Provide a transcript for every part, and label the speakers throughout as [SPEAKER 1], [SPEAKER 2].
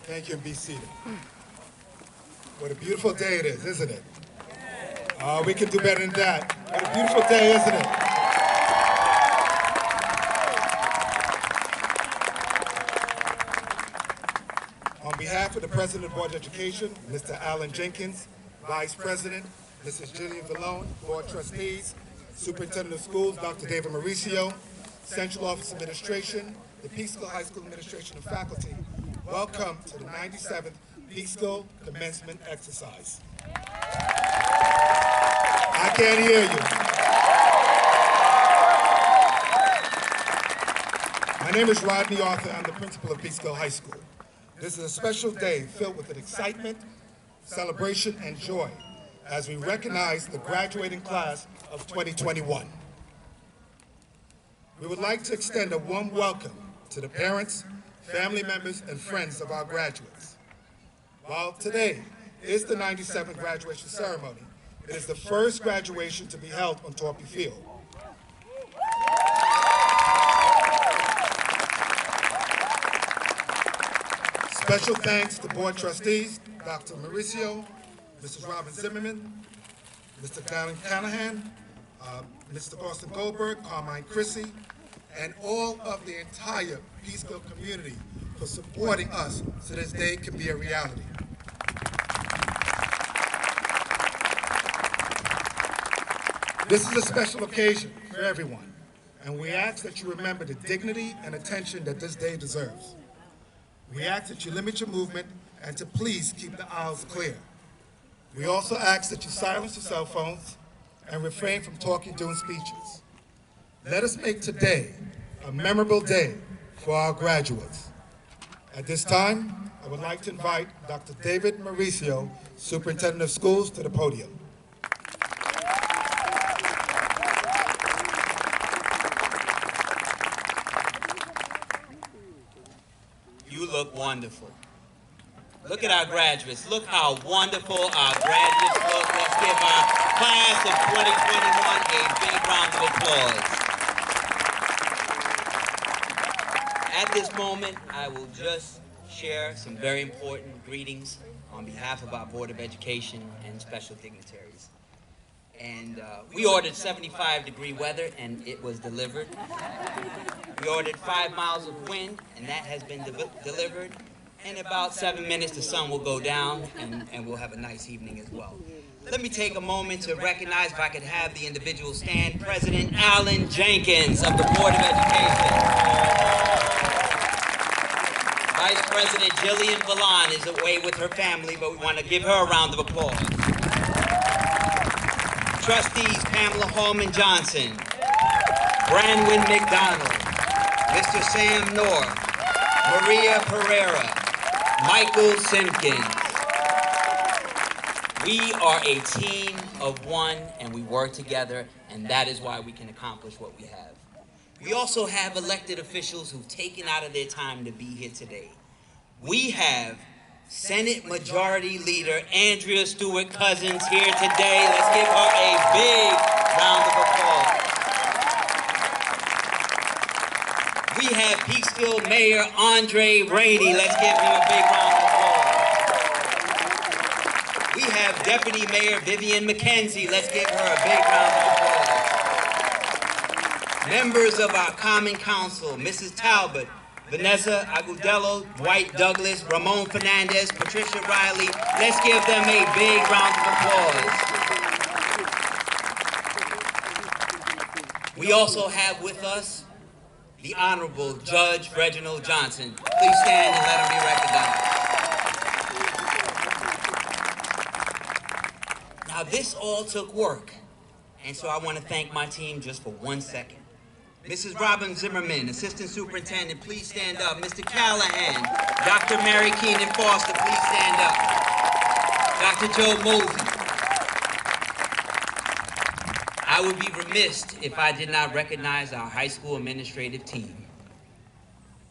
[SPEAKER 1] Thank you, and be seated. What a beautiful day it is, isn't it? We can do better than that. What a beautiful day, isn't it? On behalf of the President of the Board of Education, Mr. Alan Jenkins, Vice President, Mrs. Jillian Vallone, Board Trustees, Superintendent of Schools, Dr. David Mauricio, Central Office Administration, the Peekskill High School Administration and faculty, welcome to the 97th Peekskill Commencement Exercise. I can't hear you. My name is Rodney Arthur. I'm the principal of Peekskill High School. This is a special day filled with an excitement, celebration, and joy as we recognize the graduating class of 2021. We would like to extend a warm welcome to the parents, family members, and friends of our graduates. While today is the 97th graduation ceremony, it is the first graduation to be held on Torpey Field. Special thanks to Board Trustees, Dr. Mauricio, Mrs. Robin Zimmerman, Mr. Galen Canahan, Mr. Austin Goldberg, Carmine Chrissy, and all of the entire Peekskill community for supporting us so this day can be a reality. This is a special occasion for everyone, and we ask that you remember the dignity and attention that this day deserves. We ask that you limit your movement and to please keep the aisles clear. We also ask that you silence your cell phones and refrain from talking during speeches. Let us make today a memorable day for our graduates. At this time, I would like to invite Dr. David Mauricio, Superintendent of Schools, to the podium.
[SPEAKER 2] You look wonderful. Look at our graduates. Look how wonderful our graduates look. Let's give our class of 2021 a big round of applause. At this moment, I will just share some very important greetings on behalf of our Board of Education and special dignitaries. And we ordered 75-degree weather, and it was delivered. We ordered 5 miles of wind, and that has been delivered. In about 7 minutes, the sun will go down, and we'll have a nice evening as well. Let me take a moment to recognize, if I could have the individual stand, President Alan Jenkins of the Board of Education. Vice President Jillian Vallone is away with her family, but we want to give her a round of applause. Trustees Pamela Hallman Johnson, Branwyn McDonald, Mr. Sam North, Maria Pereira, Michael Simpkins. We are a team of one, and we work together, and that is why we can accomplish what we have. We also have elected officials who've taken out of their time to be here today. We have Senate Majority Leader Andrea Stewart Cousins here today. Let's give her a big round of applause. We have Peekskill Mayor Andre Rainey. Let's give him a big round of applause. We have Deputy Mayor Vivian McKenzie. Let's give her a big round of applause. Members of our Common Council, Mrs. Talbot, Vanessa Agudelo, Dwight Douglas, Ramon Fernandez, Patricia Riley. Let's give them a big round of applause. We also have with us the Honorable Judge Reginald Johnson. Please stand and let him be recognized. Now, this all took work, and so I want to thank my team just for 1 second. Mrs. Robin Zimmerman, Assistant Superintendent, please stand up. Mr. Callahan, Dr. Mary Keenan Foster, please stand up. Dr. Joe Mosey. I would be remiss if I did not recognize our high school administrative team.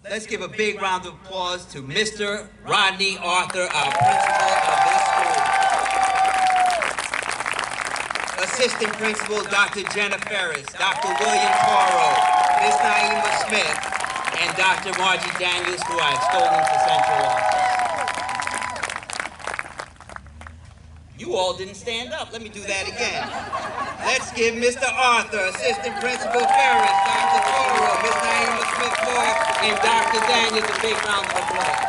[SPEAKER 2] Let's give a big round of applause to Mr. Rodney Arthur, our principal of this school. Assistant Principal, Dr. Jenna Ferris, Dr. William Toro, Ms. Naima Smith, and Dr. Margie Daniels, who I have stolen to Central Office. You all didn't stand up. Let me do that again. Let's give Mr. Arthur, Assistant Principal Ferris, Dr. Toro, Ms. Naima Smith-Moore, and Dr. Daniels a big round of applause.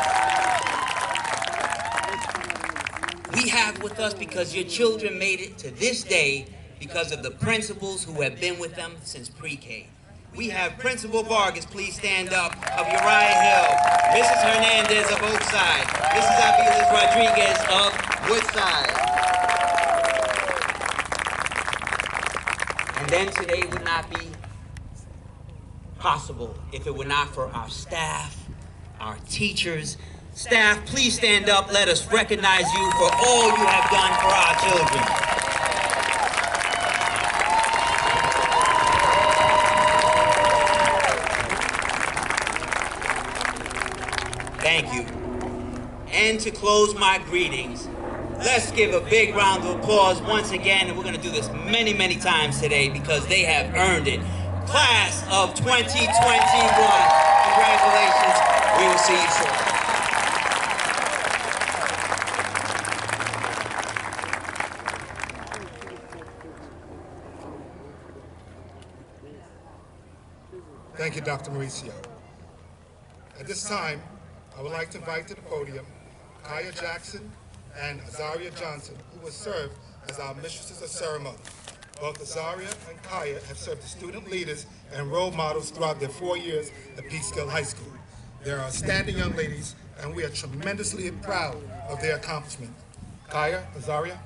[SPEAKER 2] We have with us because your children made it to this day because of the principals who have been with them since pre-K. We have Principal Vargas, please stand up, of Uriah Hill, Mrs. Hernandez of Oakside, Mrs. Aviles Rodriguez of Woodside. And then today would not be possible if it were not for our staff, our teachers. Staff, please stand up. Let us recognize you for all you have done for our children. Thank you. And to close my greetings, let's give a big round of applause once again, and we're going to do this many, many times today because they have earned it. Class of 2021, congratulations. We will see you shortly.
[SPEAKER 1] Thank you, Dr. Mauricio. At this time, I would like to invite to the podium Kaya Jackson and Azaria Johnson, who will serve as our mistresses of ceremony. Both Azaria and Kaya have served as student leaders and role models throughout their 4 years at Peekskill High School. They are outstanding young ladies, and we are tremendously proud of their accomplishment. Kaya, Azaria.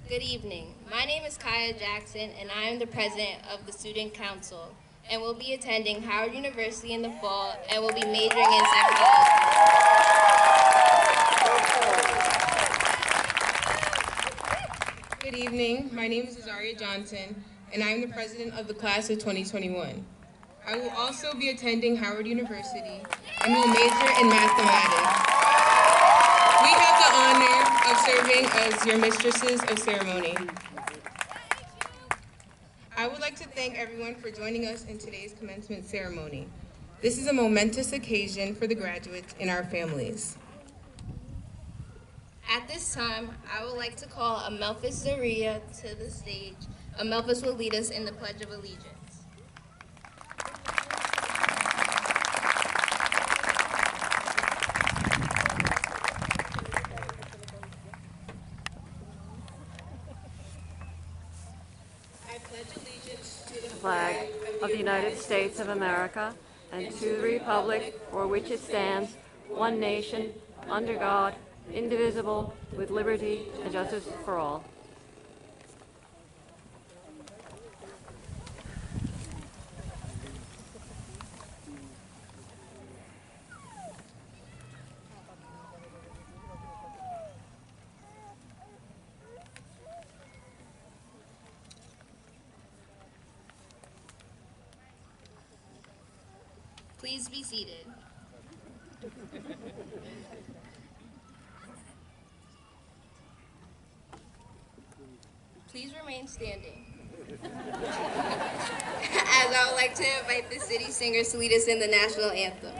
[SPEAKER 3] Good evening. My name is Kaya Jackson, and I am the president of the Student Council, and will be attending Howard University in the fall, and will be majoring in psychology.
[SPEAKER 4] Good evening. My name is Azaria Johnson, and I am the president of the class of 2021. I will also be attending Howard University and will major in mathematics. We have the honor of serving as your mistresses of ceremony. I would like to thank everyone for joining us in today's commencement ceremony. This is a momentous occasion for the graduates and our families.
[SPEAKER 3] At this time, I would like to call Amelphis Zaria to the stage. Amelphis will lead us in the Pledge of Allegiance.
[SPEAKER 5] Flag of the United States of America and to the republic for which it stands, one nation, under God, indivisible, with liberty and justice for all.
[SPEAKER 3] Please be seated. Please remain standing. As I would like to invite the city singers to lead us in the national anthem.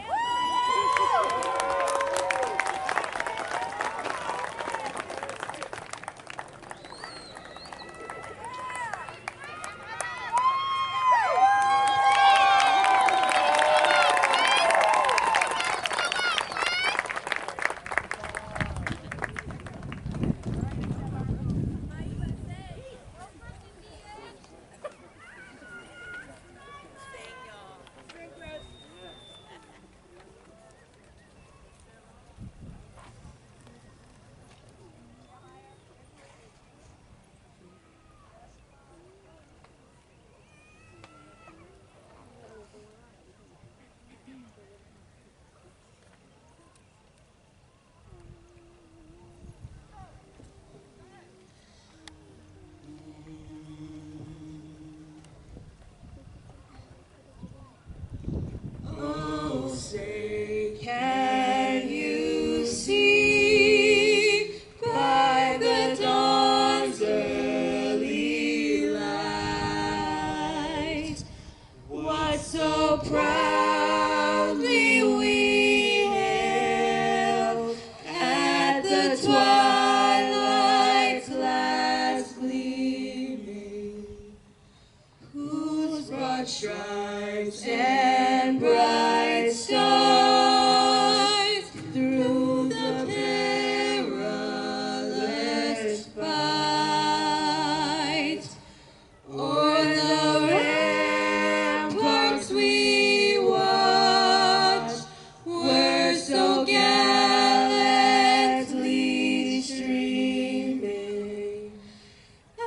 [SPEAKER 6] softly we hailed at the twilight's last gleaming, whose broad stripes and bright stars through the perilous fight o'er the ramparts we watched were so gallantly streaming,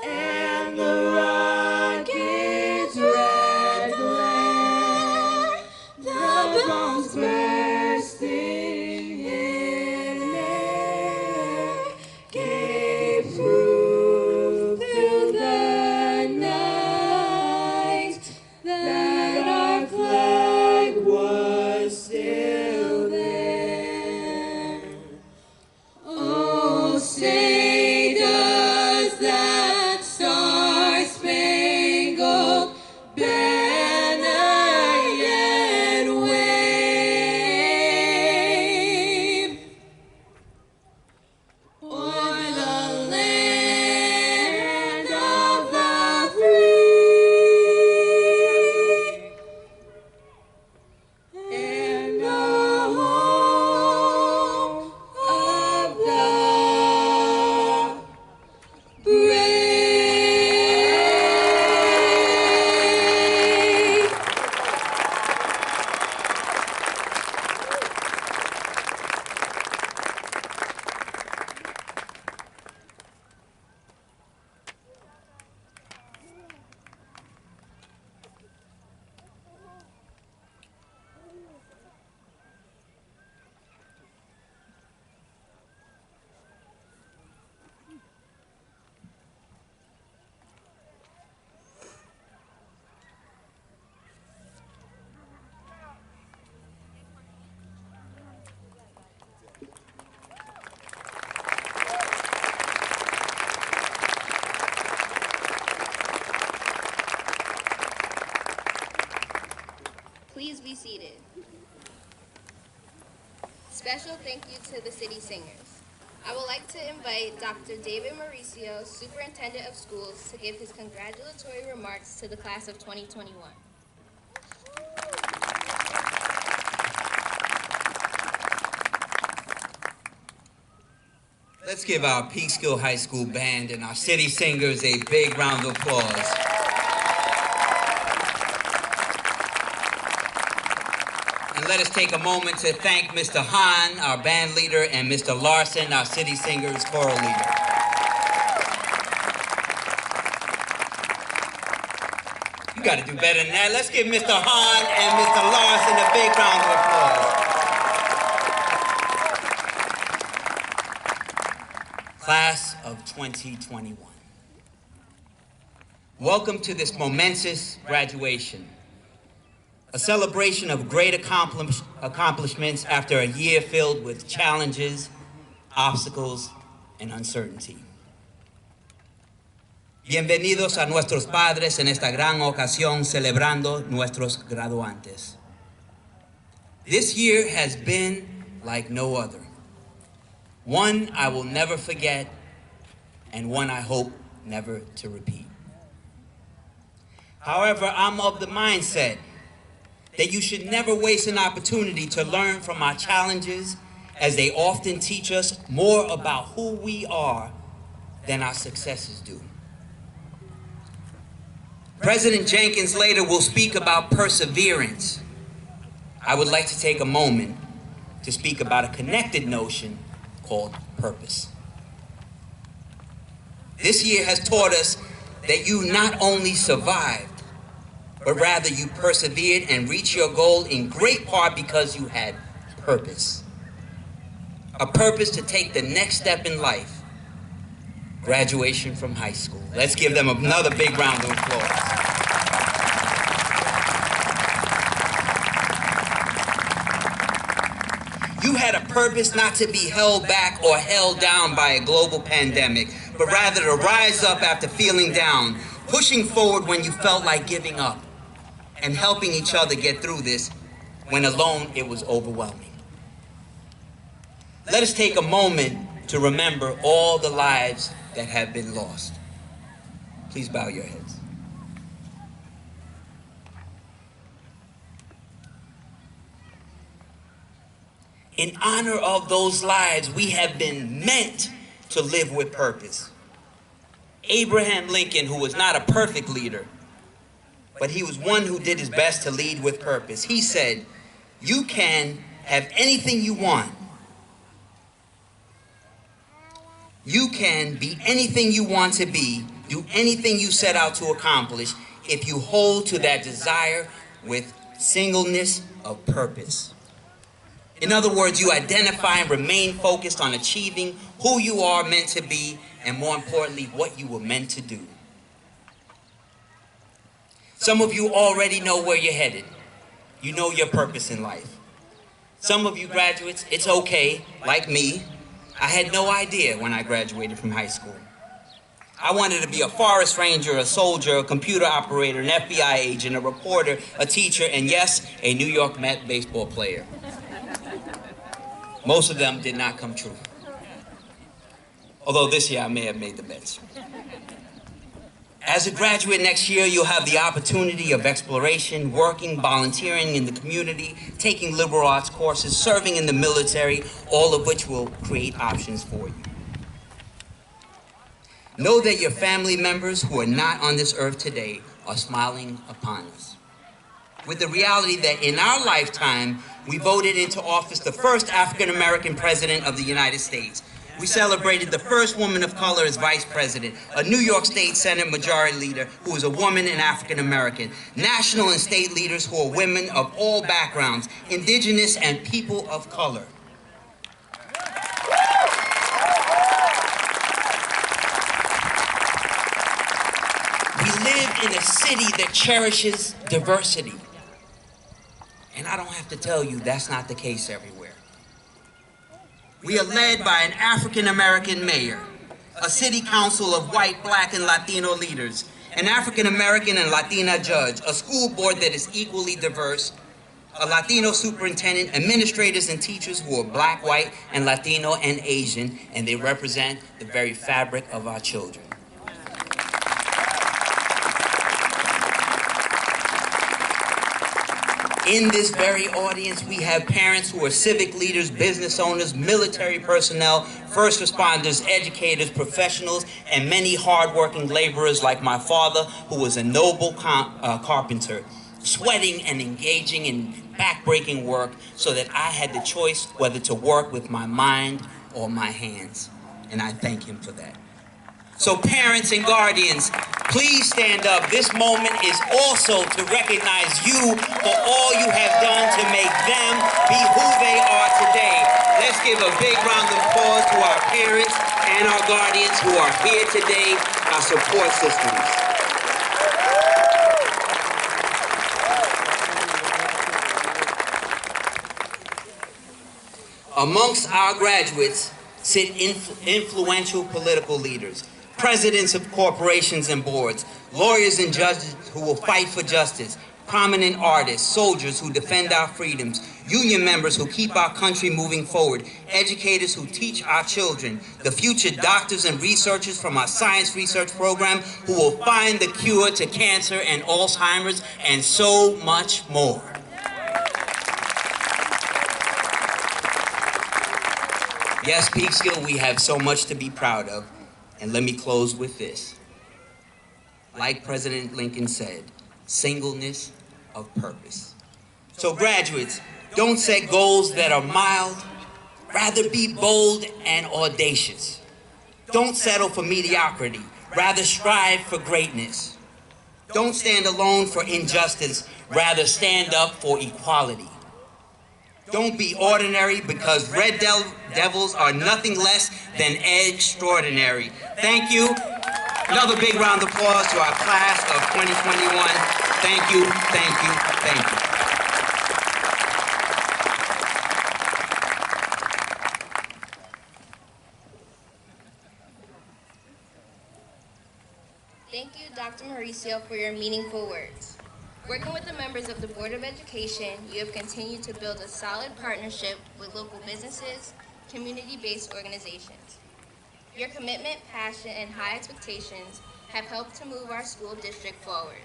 [SPEAKER 6] and the rocket's red glare, the bombs bursting in air, gave proof through the night that our flag was still there. Oh, say does that star-spangled banner yet wave o'er the land of the free and the home of the brave.
[SPEAKER 3] Please be seated. Special thank you to the City Singers. I would like to invite Dr. David Mauricio, Superintendent of Schools, to give his congratulatory remarks to the class of 2021.
[SPEAKER 2] Let's give our Peekskill High School band and our City Singers a big round of applause. And let us take a moment to thank Mr. Hahn, our band leader, and Mr. Larson, our City Singers choral leader. You gotta do better than that. Let's give Mr. Hahn and Mr. Larson a big round of applause. Class of 2021. Welcome to this momentous graduation. A celebration of great accomplishments after a year filled with challenges, obstacles, and uncertainty. Bienvenidos a nuestros padres en esta gran ocasión celebrando nuestros graduantes. This year has been like no other. One I will never forget, and one I hope never to repeat. However, I'm of the mindset that you should never waste an opportunity to learn from our challenges, as they often teach us more about who we are than our successes do. President Jenkins later will speak about perseverance. I would like to take a moment to speak about a connected notion called purpose. This year has taught us that you not only survived, but rather you persevered and reached your goal in great part because you had purpose. A purpose to take the next step in life, graduation from high school. Let's give them another big round of applause. You had a purpose not to be held back or held down by a global pandemic, but rather to rise up after feeling down, pushing forward when you felt like giving up, and helping each other get through this when alone it was overwhelming. Let us take a moment to remember all the lives that have been lost. Please bow your heads. In honor of those lives, we have been meant to live with purpose. Abraham Lincoln, who was not a perfect leader, but he was one who did his best to lead with purpose. He said, "You can have anything you want. You can be anything you want to be, do anything you set out to accomplish, if you hold to that desire with singleness of purpose." In other words, you identify and remain focused on achieving who you are meant to be, and more importantly, what you were meant to do. Some of you already know where you're headed. You know your purpose in life. Some of you graduates, it's okay, like me. I had no idea when I graduated from high school. I wanted to be a forest ranger, a soldier, a computer operator, an FBI agent, a reporter, a teacher, and yes, a New York Mets baseball player. Most of them did not come true. Although this year I may have made the Mets. As a graduate next year, you'll have the opportunity of exploration, working, volunteering in the community, taking liberal arts courses, serving in the military, all of which will create options for you. Know that your family members who are not on this earth today are smiling upon us, with the reality that in our lifetime, we voted into office the first African-American president of the United States. We celebrated the first woman of color as vice president, a New York State Senate majority leader who is a woman and African-American, national and state leaders who are women of all backgrounds, indigenous and people of color. We live in a city that cherishes diversity. And I don't have to tell you that's not the case everywhere. We are led by an African-American mayor, a city council of white, black, and Latino leaders, an African-American and Latina judge, a school board that is equally diverse, a Latino superintendent, administrators and teachers who are black, white, and Latino and Asian, and they represent the very fabric of our children. In this very audience, we have parents who are civic leaders, business owners, military personnel, first responders, educators, professionals, and many hardworking laborers like my father, who was a noble carpenter, sweating and engaging in backbreaking work so that I had the choice whether to work with my mind or my hands. And I thank him for that. So parents and guardians, please stand up. This moment is also to recognize you for all you have done to make them be who they are today. Let's give a big round of applause to our parents and our guardians who are here today, our support systems. Amongst our graduates sit influential political leaders, presidents of corporations and boards, lawyers and judges who will fight for justice, prominent artists, soldiers who defend our freedoms, union members who keep our country moving forward, educators who teach our children, the future doctors and researchers from our science research program who will find the cure to cancer and Alzheimer's, and so much more. Yes, Peekskill, we have so much to be proud of. And let me close with this. Like President Lincoln said, singleness of purpose. So graduates, don't set goals that are mild. Rather be bold and audacious. Don't settle for mediocrity. Rather strive for greatness. Don't stand alone for injustice. Rather stand up for equality. Don't be ordinary, because red devils are nothing less than extraordinary. Thank you. Another big round of applause to our class of 2021. Thank you, thank you, thank you.
[SPEAKER 3] Thank you, Dr. Mauricio, for your meaningful words. Working with the members of the Board of Education, you have continued to build a solid partnership with local businesses, community-based organizations. Your commitment, passion, and high expectations have helped to move our school district forward.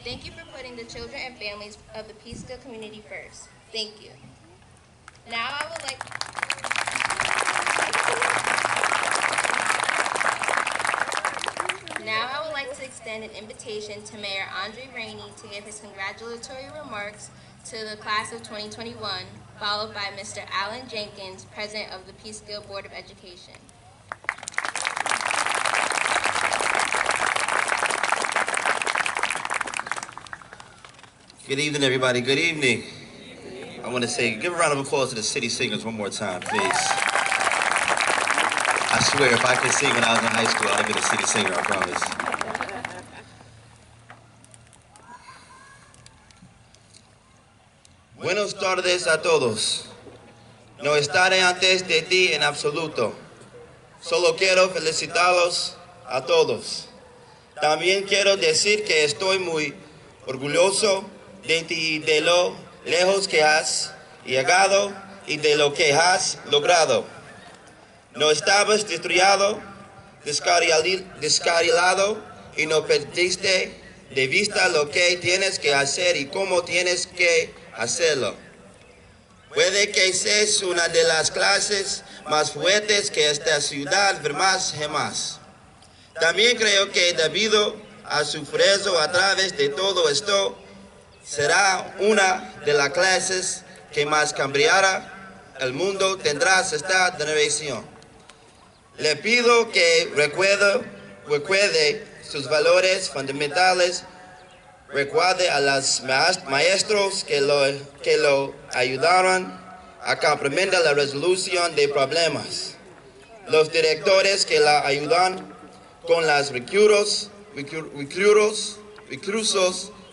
[SPEAKER 3] Thank you for putting the children and families of the Peekskill community first. Thank you. Now I would like to extend an invitation to Mayor Andre Rainey to give his congratulatory remarks to the class of 2021, followed by Mr. Alan Jenkins, President of the Peekskill Board of Education.
[SPEAKER 7] Good evening, everybody. Good evening. I want to say, give a round of applause to the city singers one more time, please. I swear, if I could sing when I was in high school, I'd have been a city singer, I promise. Buenos tardes a todos. No estaré antes de ti en absoluto. Solo quiero felicitarlos a todos. También quiero decir que estoy muy orgulloso de ti y de lo lejos que has llegado y de lo que has logrado. No estabas distraído, descarrilado y no perdiste de vista lo que tienes que hacer y cómo tienes que hacerlo. Puede que seas una de las clases más fuertes que esta ciudad verás jamás. También creo que debido a su esfuerzo a través de todo esto, será una de las clases que más cambiará el mundo. Tendrás esta generación. Le pido que recuerde sus valores fundamentales, recuerde a los maestros que lo ayudaron a comprender la resolución de problemas, los directores que la ayudan con los recursos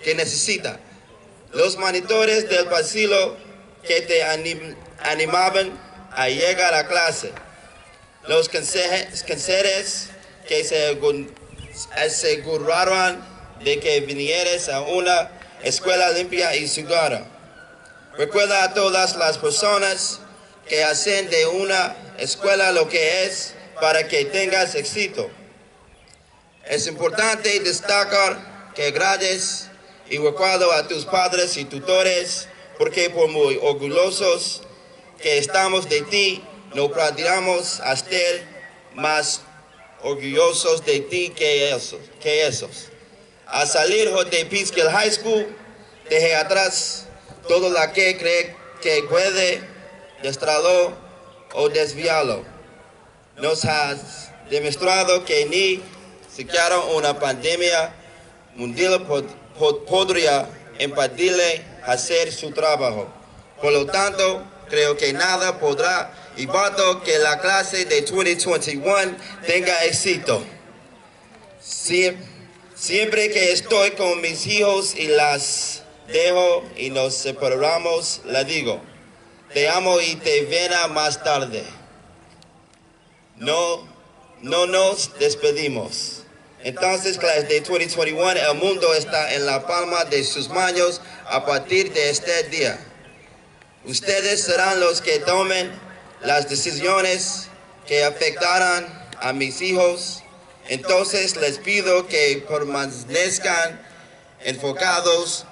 [SPEAKER 7] que necesita, los monitores del pasillo que te animaban a llegar a clase, los consejeros que se aseguraron de que vinieras a una escuela limpia y segura. Recuerda a todas las personas que hacen de una escuela lo que es para que tengas éxito. Es importante destacar que gracias y recuerdo a tus padres y tutores, porque por muy orgullosos que estamos de ti, no podríamos estar más orgullosos de ti que esos. Al salir de Peekskill High School, dejé atrás todo lo que cree que puede destrarlo o desviarlo. Nos has demostrado que ni siquiera una pandemia mundial podría impedirle hacer su trabajo. Por lo tanto, creo que nada podrá evitar que la clase de 2021 tenga éxito. Siempre que estoy con mis hijos y las dejo y nos separamos, le digo, te amo y te veré más tarde. No nos despedimos. Entonces, clase de 2021, el mundo está en la palma de sus manos a partir de este día. Ustedes serán los que tomen las decisiones que afectarán a mis hijos. Entonces, les pido que permanezcan enfocados,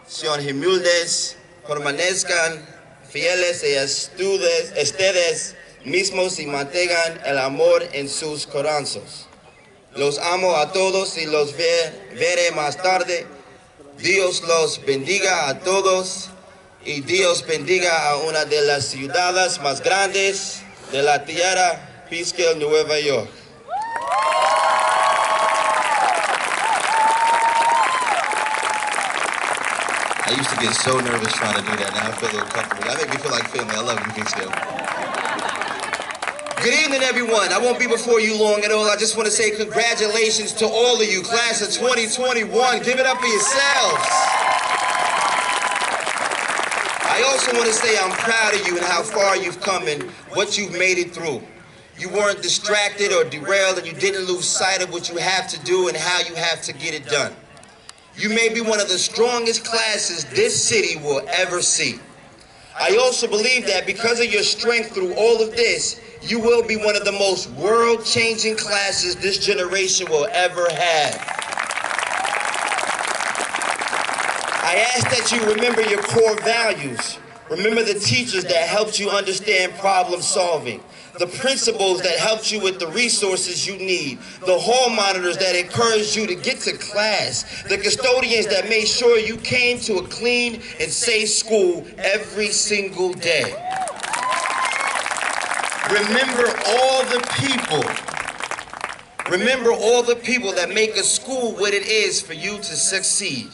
[SPEAKER 7] sean humildes, permanezcan fieles a ustedes mismos y mantengan el amor en sus corazones. Los amo a todos y los veré más tarde. Dios los bendiga a todos y Dios bendiga a una de las ciudades más grandes de la tierra, Peekskill, Nueva York. I used to get so nervous trying to do that. Now I feel a little comfortable. That makes me feel like family. I love you, Peekskill. Good evening, everyone. I won't be before you long at all. I just want to say congratulations to all of you, class of 2021. Give it up for yourselves. I also want to say I'm proud of you and how far you've come and what you've made it through. You weren't distracted or derailed, and you didn't lose sight of what you have to do and how you have to get it done. You may be one of the strongest classes this city will ever see. I also believe that because of your strength through all of this, you will be one of the most world-changing classes this generation will ever have. I ask that you remember your core values. Remember the teachers that helped you understand problem solving, the principals that helped you with the resources you need, the hall monitors that encouraged you to get to class, the custodians that made sure you came to a clean and safe school every single day. Remember all the people. Remember all the people that make a school what it is for you to succeed.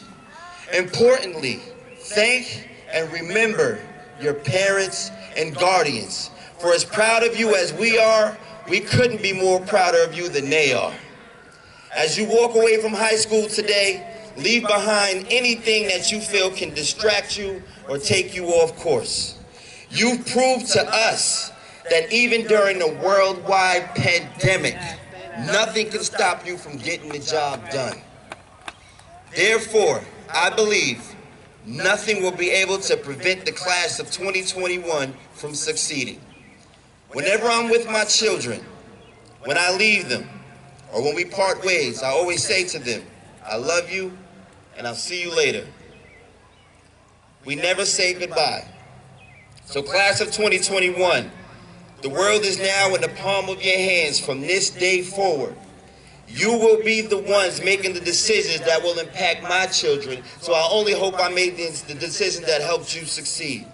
[SPEAKER 7] Importantly, thank and remember your parents and guardians. For as proud of you as we are, we couldn't be more prouder of you than they are. As you walk away from high school today, leave behind anything that you feel can distract you or take you off course. You've proved to us that even during a worldwide pandemic, nothing can stop you from getting the job done. Therefore, I believe nothing will be able to prevent the class of 2021 from succeeding. Whenever I'm with my children, when I leave them, or when we part ways, I always say to them, I love you, and I'll see you later. We never say goodbye. So class of 2021, the world is now in the palm of your hands from this day forward. You will be the ones making the decisions that will impact my children, so I only hope I made the decision that helped you succeed.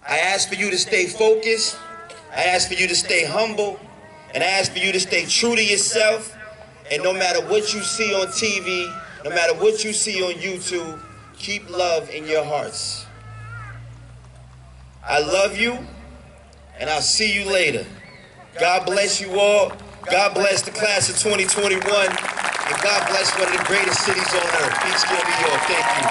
[SPEAKER 7] I ask for you to stay focused, I ask for you to stay humble, and I ask for you to stay true to yourself, and no matter what you see on TV, no matter what you see on YouTube, keep love in your hearts. I love you, and I'll see you later. God bless you all. God bless the class of 2021, and God bless one of the greatest cities on earth, Peekskill, New York. Thank you.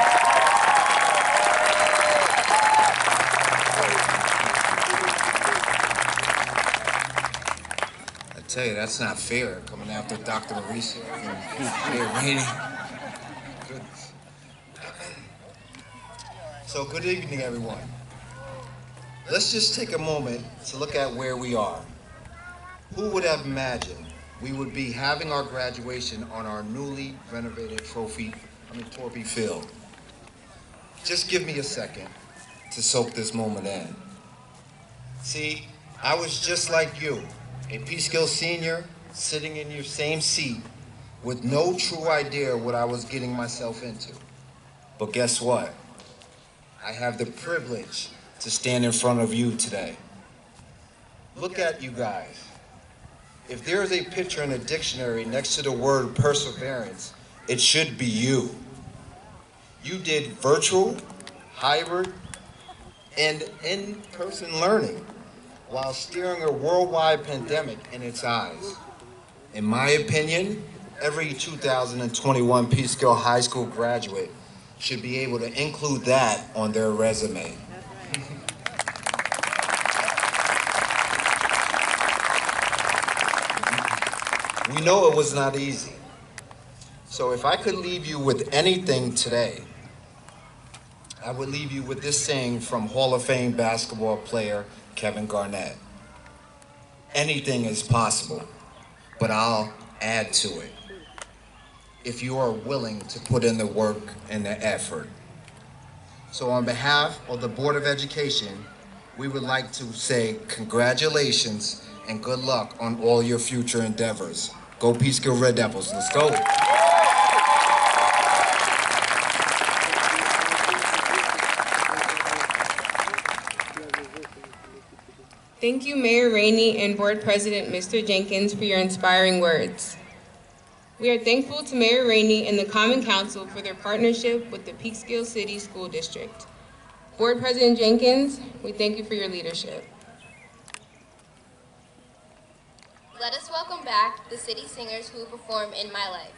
[SPEAKER 8] I tell you, that's not fair, coming after Dr. Marisa and Mayor Rainey. Goodness. So good evening, everyone. Let's just take a moment to look at where we are. Who would have imagined we would be having our graduation on our newly renovated Torpey Field? Just give me a second to soak this moment in. See, I was just like you, a Peekskill senior, sitting in your same seat with no true idea what I was getting myself into. But guess what? I have the privilege to stand in front of you today. Look at you guys. If there is a picture in a dictionary next to the word perseverance, it should be you. You did virtual, hybrid, and in-person learning while staring a worldwide pandemic in its eyes. In my opinion, every 2021 Peekskill High School graduate should be able to include that on their resume. We know it was not easy. So if I could leave you with anything today, I would leave you with this saying from Hall of Fame basketball player Kevin Garnett. Anything is possible, but I'll add to it if you are willing to put in the work and the effort. So on behalf of the Board of Education, we would like to say congratulations and good luck on all your future endeavors. Go Peekskill Red Devils, let's go.
[SPEAKER 4] Thank you, Mayor Rainey and Board President Mr. Jenkins, for your inspiring words. We are thankful to Mayor Rainey and the Common Council for their partnership with the Peekskill City School District. Board President Jenkins, we thank you for your leadership.
[SPEAKER 3] Let us welcome back the city singers who perform In My Life.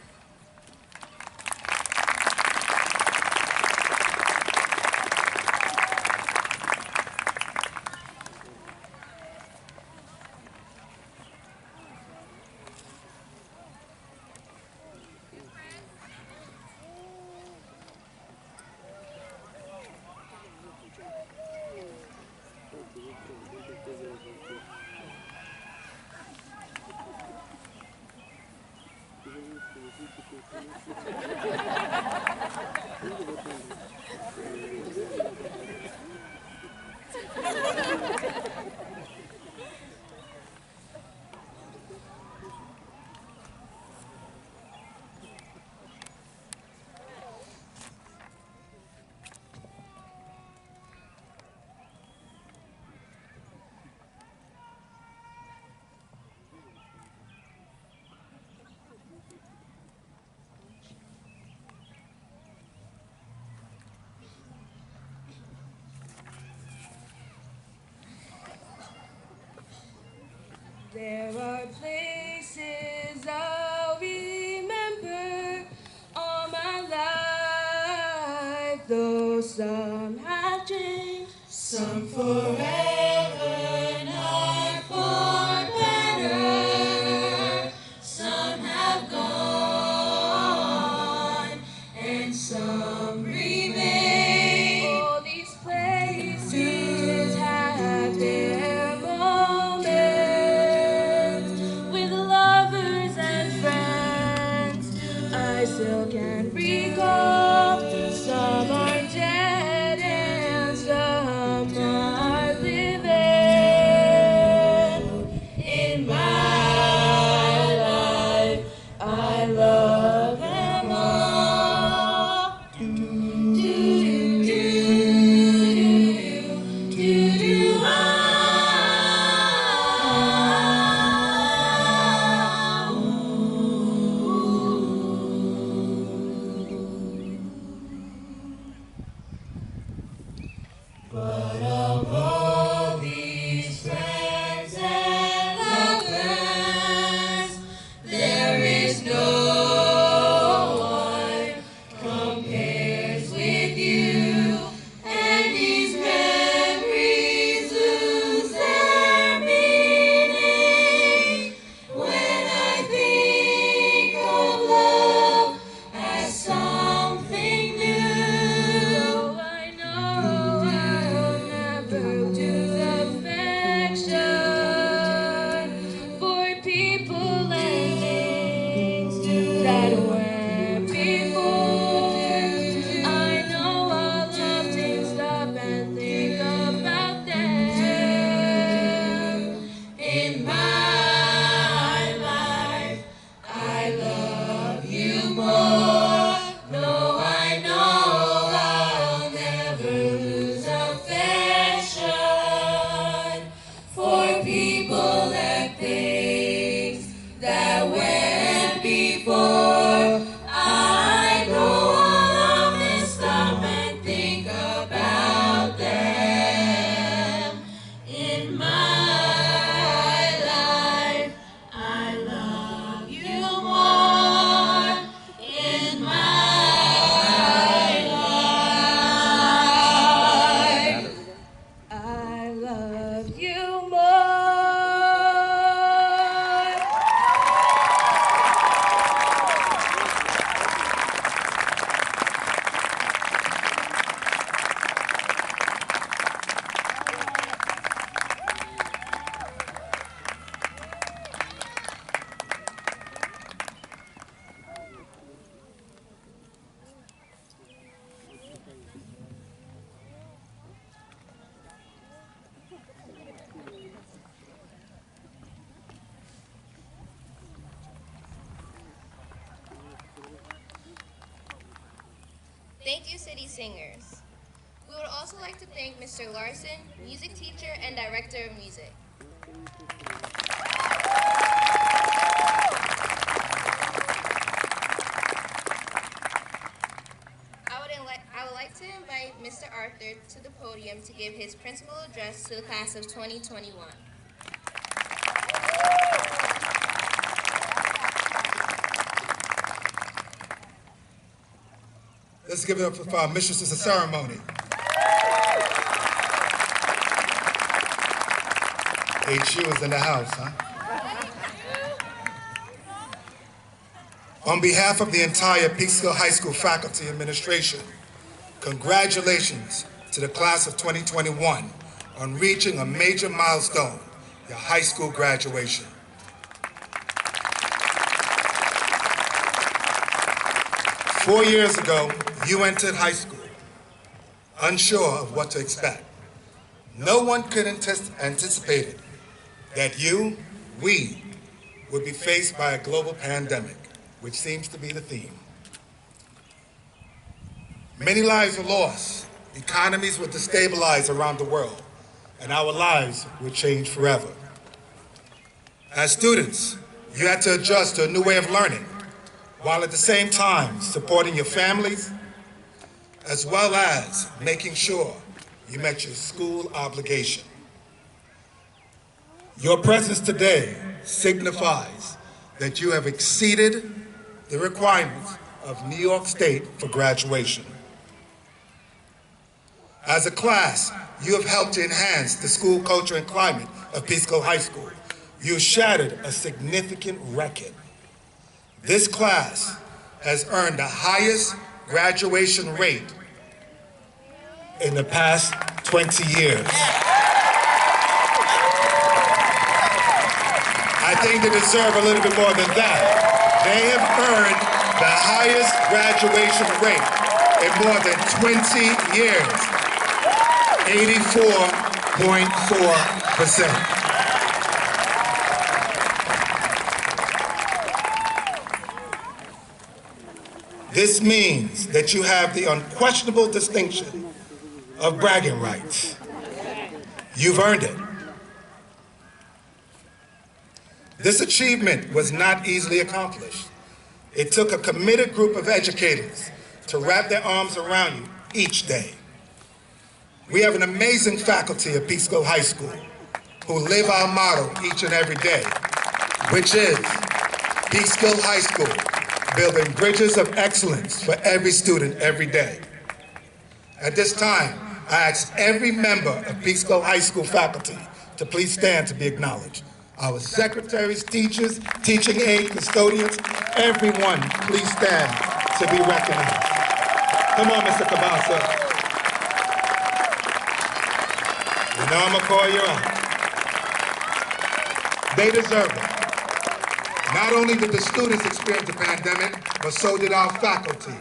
[SPEAKER 6] There are places I'll remember all my life, though some have changed, some forever, not for better. Some have gone, and some remain. All these places have their moments with lovers and friends. I still can recall. Some are dead and some are living. In my life, I love them all. Do do do do do But of all these friends and lovers, there is no one compares with you, and these memories lose their meaning when I think of love as something new. I know I'll never lose affection for people and things that went before. I know I'll often stop and think about them. In my life, I love you more. No, I know I'll never lose affection for people and things that went before. I know I'll often stop and think about them. In my life, I love you more. In my life, I love you more.
[SPEAKER 3] Thank you, City Singers. We would also like to thank Mr. Larson, music teacher and director of music. I would like to invite Mr. Arthur to the podium to give his principal address to the class of 2021.
[SPEAKER 1] Let's give it up for our mistresses of ceremony. HU is in the house, huh? On behalf of the entire Peekskill High School faculty administration, congratulations to the class of 2021 on reaching a major milestone, your high school graduation. Four years ago, you entered high school, unsure of what to expect. No one could anticipate that we would be faced by a global pandemic, which seems to be the theme. Many lives were lost, economies were destabilized around the world, and our lives would change forever. As students, you had to adjust to a new way of learning, while at the same time supporting your families, as well as making sure you met your school obligation. Your presence today signifies that you have exceeded the requirements of New York State for graduation. As a class, you have helped to enhance the school culture and climate of Peekskill High School. You shattered a significant record. This class has earned the highest graduation rate in the past 20 years. I think they deserve a little bit more than that. They have earned the highest graduation rate in more than 20 years, 84.4%. This means that you have the unquestionable distinction of bragging rights. You've earned it. This achievement was not easily accomplished. It took a committed group of educators to wrap their arms around you each day. We have an amazing faculty at Peekskill High School who live our motto each and every day, which is Peekskill High School, building bridges of excellence for every student every day. At this time, I ask every member of Peekskill High School faculty to please stand to be acknowledged. Our secretaries, teachers, teaching aides, custodians, everyone, please stand to be recognized. Come on, Mr. Cabasa. You know I'm gonna call you on. They deserve it. Not only did the students experience the pandemic, but so did our faculty.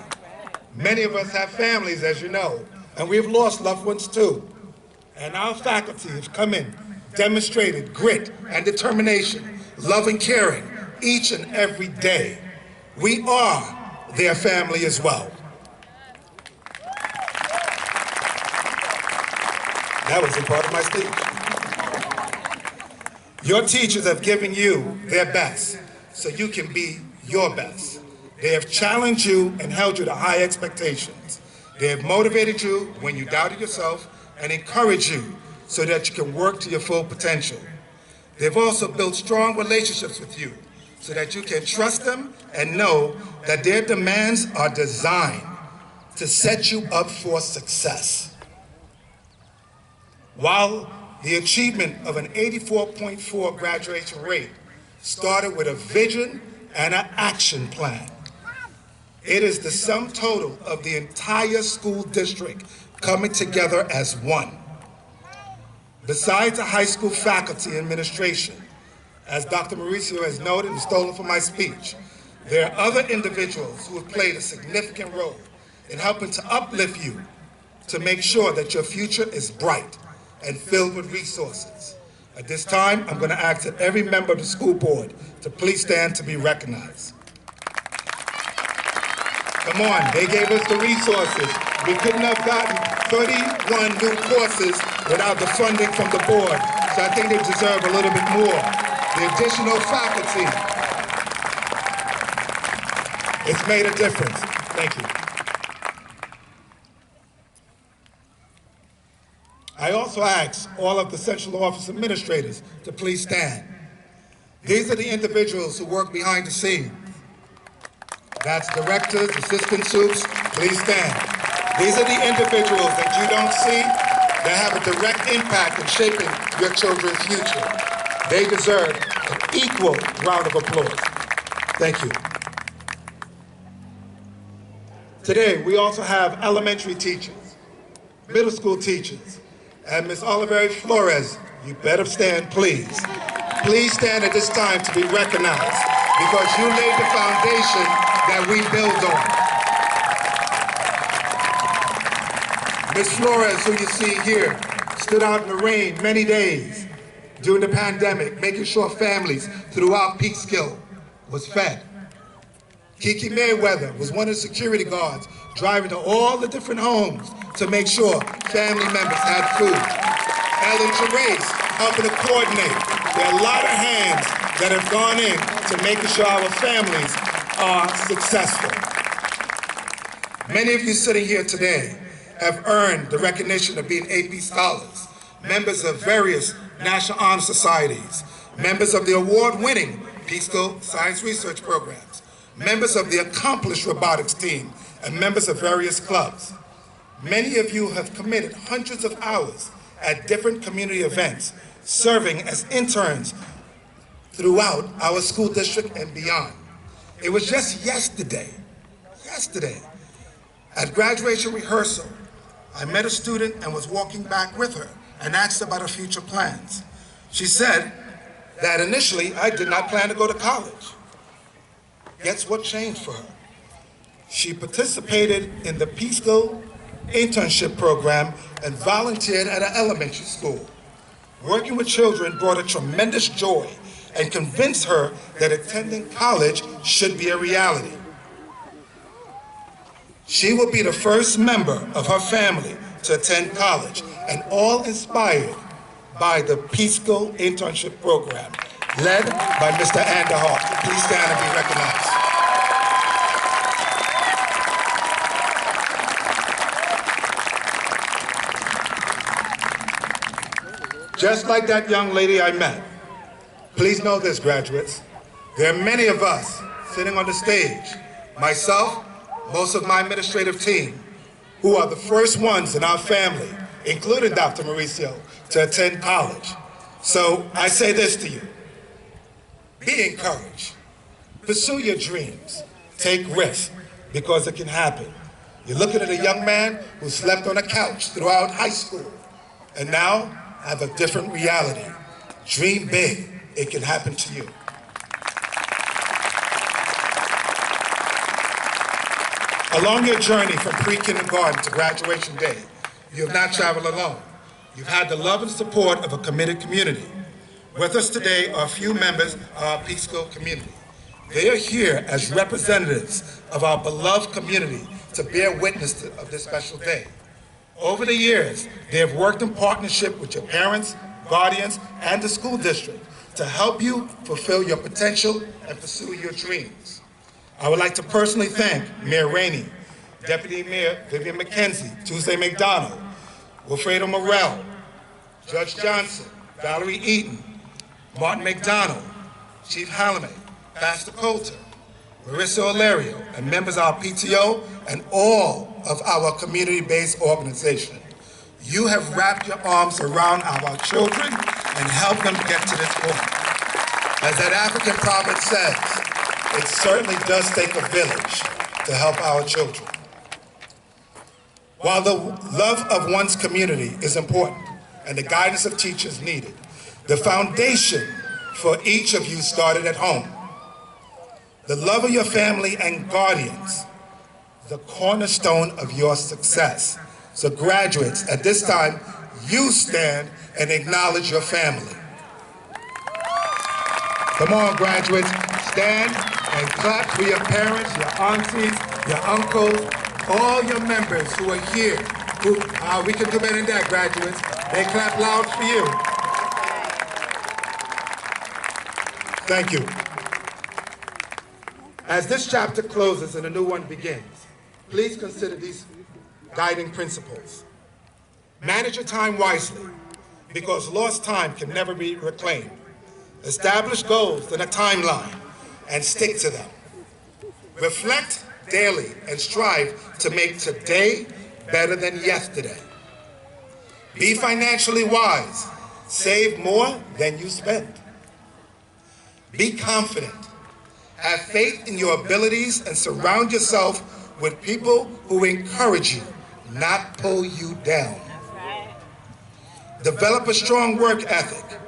[SPEAKER 1] Many of us have families, as you know, and we've lost loved ones too. And our faculty has come in, demonstrated grit and determination, love and caring each and every day. We are their family as well. That wasn't part of my speech. Your teachers have given you their best so you can be your best. They have challenged you and held you to high expectations. They have motivated you when you doubted yourself and encouraged you so that you can work to your full potential. They've also built strong relationships with you so that you can trust them and know that their demands are designed to set you up for success. While the achievement of an 84.4 graduation rate started with a vision and an action plan, it is the sum total of the entire school district coming together as one. Besides the high school faculty and administration, as Dr. Mauricio has noted and stolen from my speech, there are other individuals who have played a significant role in helping to uplift you to make sure that your future is bright and filled with resources. At this time, I'm going to ask that every member of the school board to please stand to be recognized. Come on, they gave us the resources. We couldn't have gotten 31 new courses without the funding from the board, so I think they deserve a little bit more. The additional faculty, it's made a difference. Thank you. I also ask all of the central office administrators to please stand. These are the individuals who work behind the scenes. That's directors, assistant soups, please stand. These are the individuals that you don't see that have a direct impact in shaping your children's future. They deserve an equal round of applause. Thank you. Today, we also have elementary teachers, middle school teachers, and Ms. Oliveri Flores, you better stand, please. Please stand at this time to be recognized because you laid the foundation that we build on. Ms. Flores, who you see here, stood out in the rain many days during the pandemic, making sure families throughout Peekskill was fed. Kiki Mayweather was one of the security guards driving to all the different homes to make sure family members had food. Ellen Therese helping to coordinate. There are a lot of hands that have gone in to making sure our families are successful. Many of you sitting here today have earned the recognition of being AP scholars, members of various National Honor Societies, members of the award-winning Peekskill Science Research Programs, members of the accomplished robotics team, and members of various clubs. Many of you have committed hundreds of hours at different community events, serving as interns throughout our school district and beyond. It was just yesterday, at graduation rehearsal, I met a student and was walking back with her and asked about her future plans. She said that initially I did not plan to go to college. Guess what changed for her? She participated in the Peekskill internship program and volunteered at an elementary school. Working with children brought her tremendous joy and convinced her that attending college should be a reality. She will be the first member of her family to attend college, and all inspired by the Peekskill internship program, led by Mr. Anderhoff. Please stand and be recognized. Just like that young lady I met, please know this, graduates. There are many of us sitting on the stage, myself, most of my administrative team, who are the first ones in our family, including Dr. Mauricio, to attend college. So I say this to you: be encouraged, pursue your dreams, take risks, because it can happen. You're looking at a young man who slept on a couch throughout high school and now have a different reality. Dream big, it can happen to you. Along your journey from pre-kindergarten to graduation day, you have not traveled alone. You've had the love and support of a committed community. With us today are a few members of our Peekskill community. They are here as representatives of our beloved community to bear witness of this special day. Over the years, they have worked in partnership with your parents, guardians, and the school district to help you fulfill your potential and pursue your dreams. I would like to personally thank Mayor Rainey, Deputy Mayor Vivian McKenzie, Tuesday McDonald, Wilfredo Morrell, Judge Johnson, Valerie Eaton, Martin McDonald, Chief Hallamay, Pastor Coulter, Marissa Olerio, and members of our PTO and all of our community-based organization. You have wrapped your arms around our children and helped them get to this point. As that African proverb says, it certainly does take a village to help our children. While the love of one's community is important and the guidance of teachers needed, the foundation for each of you started at home. The love of your family and guardians, the cornerstone of your success. So graduates, at this time, you stand and acknowledge your family. Come on, graduates, stand and clap for your parents, your aunties, your uncles, all your members who are here. We can do better than that, graduates. They clap loud for you. Thank you. As this chapter closes and a new one begins, please consider these guiding principles. Manage your time wisely, because lost time can never be reclaimed. Establish goals and a timeline, and stick to them. Reflect daily and strive to make today better than yesterday. Be financially wise. Save more than you spend. Be confident. Have faith in your abilities and surround yourself with people who encourage you, not pull you down. Develop a strong work ethic.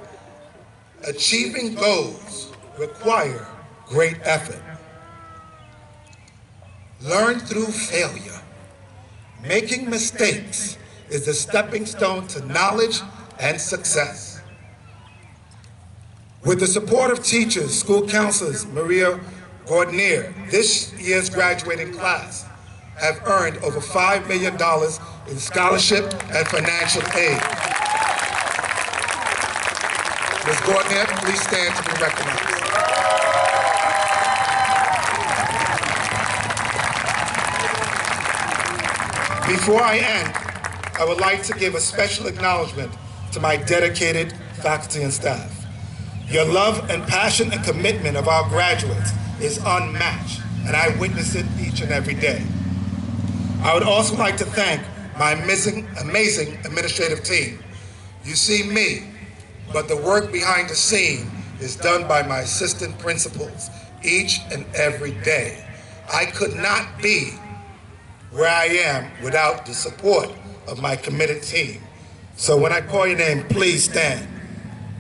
[SPEAKER 1] Achieving goals require great effort. Learn through failure. Making mistakes is the stepping stone to knowledge and success. With the support of teachers, school counselors, Maria Gordonier, this year's graduating class have earned over $5 million in scholarship and financial aid. Ms. Gordonier, please stand to be recognized. Before I end, I would like to give a special acknowledgement to my dedicated faculty and staff. Your love and passion and commitment of our graduates is unmatched, and I witness it each and every day. I would also like to thank my amazing administrative team. You see me, but the work behind the scene is done by my assistant principals each and every day. I could not be where I am without the support of my committed team. So when I call your name, please stand.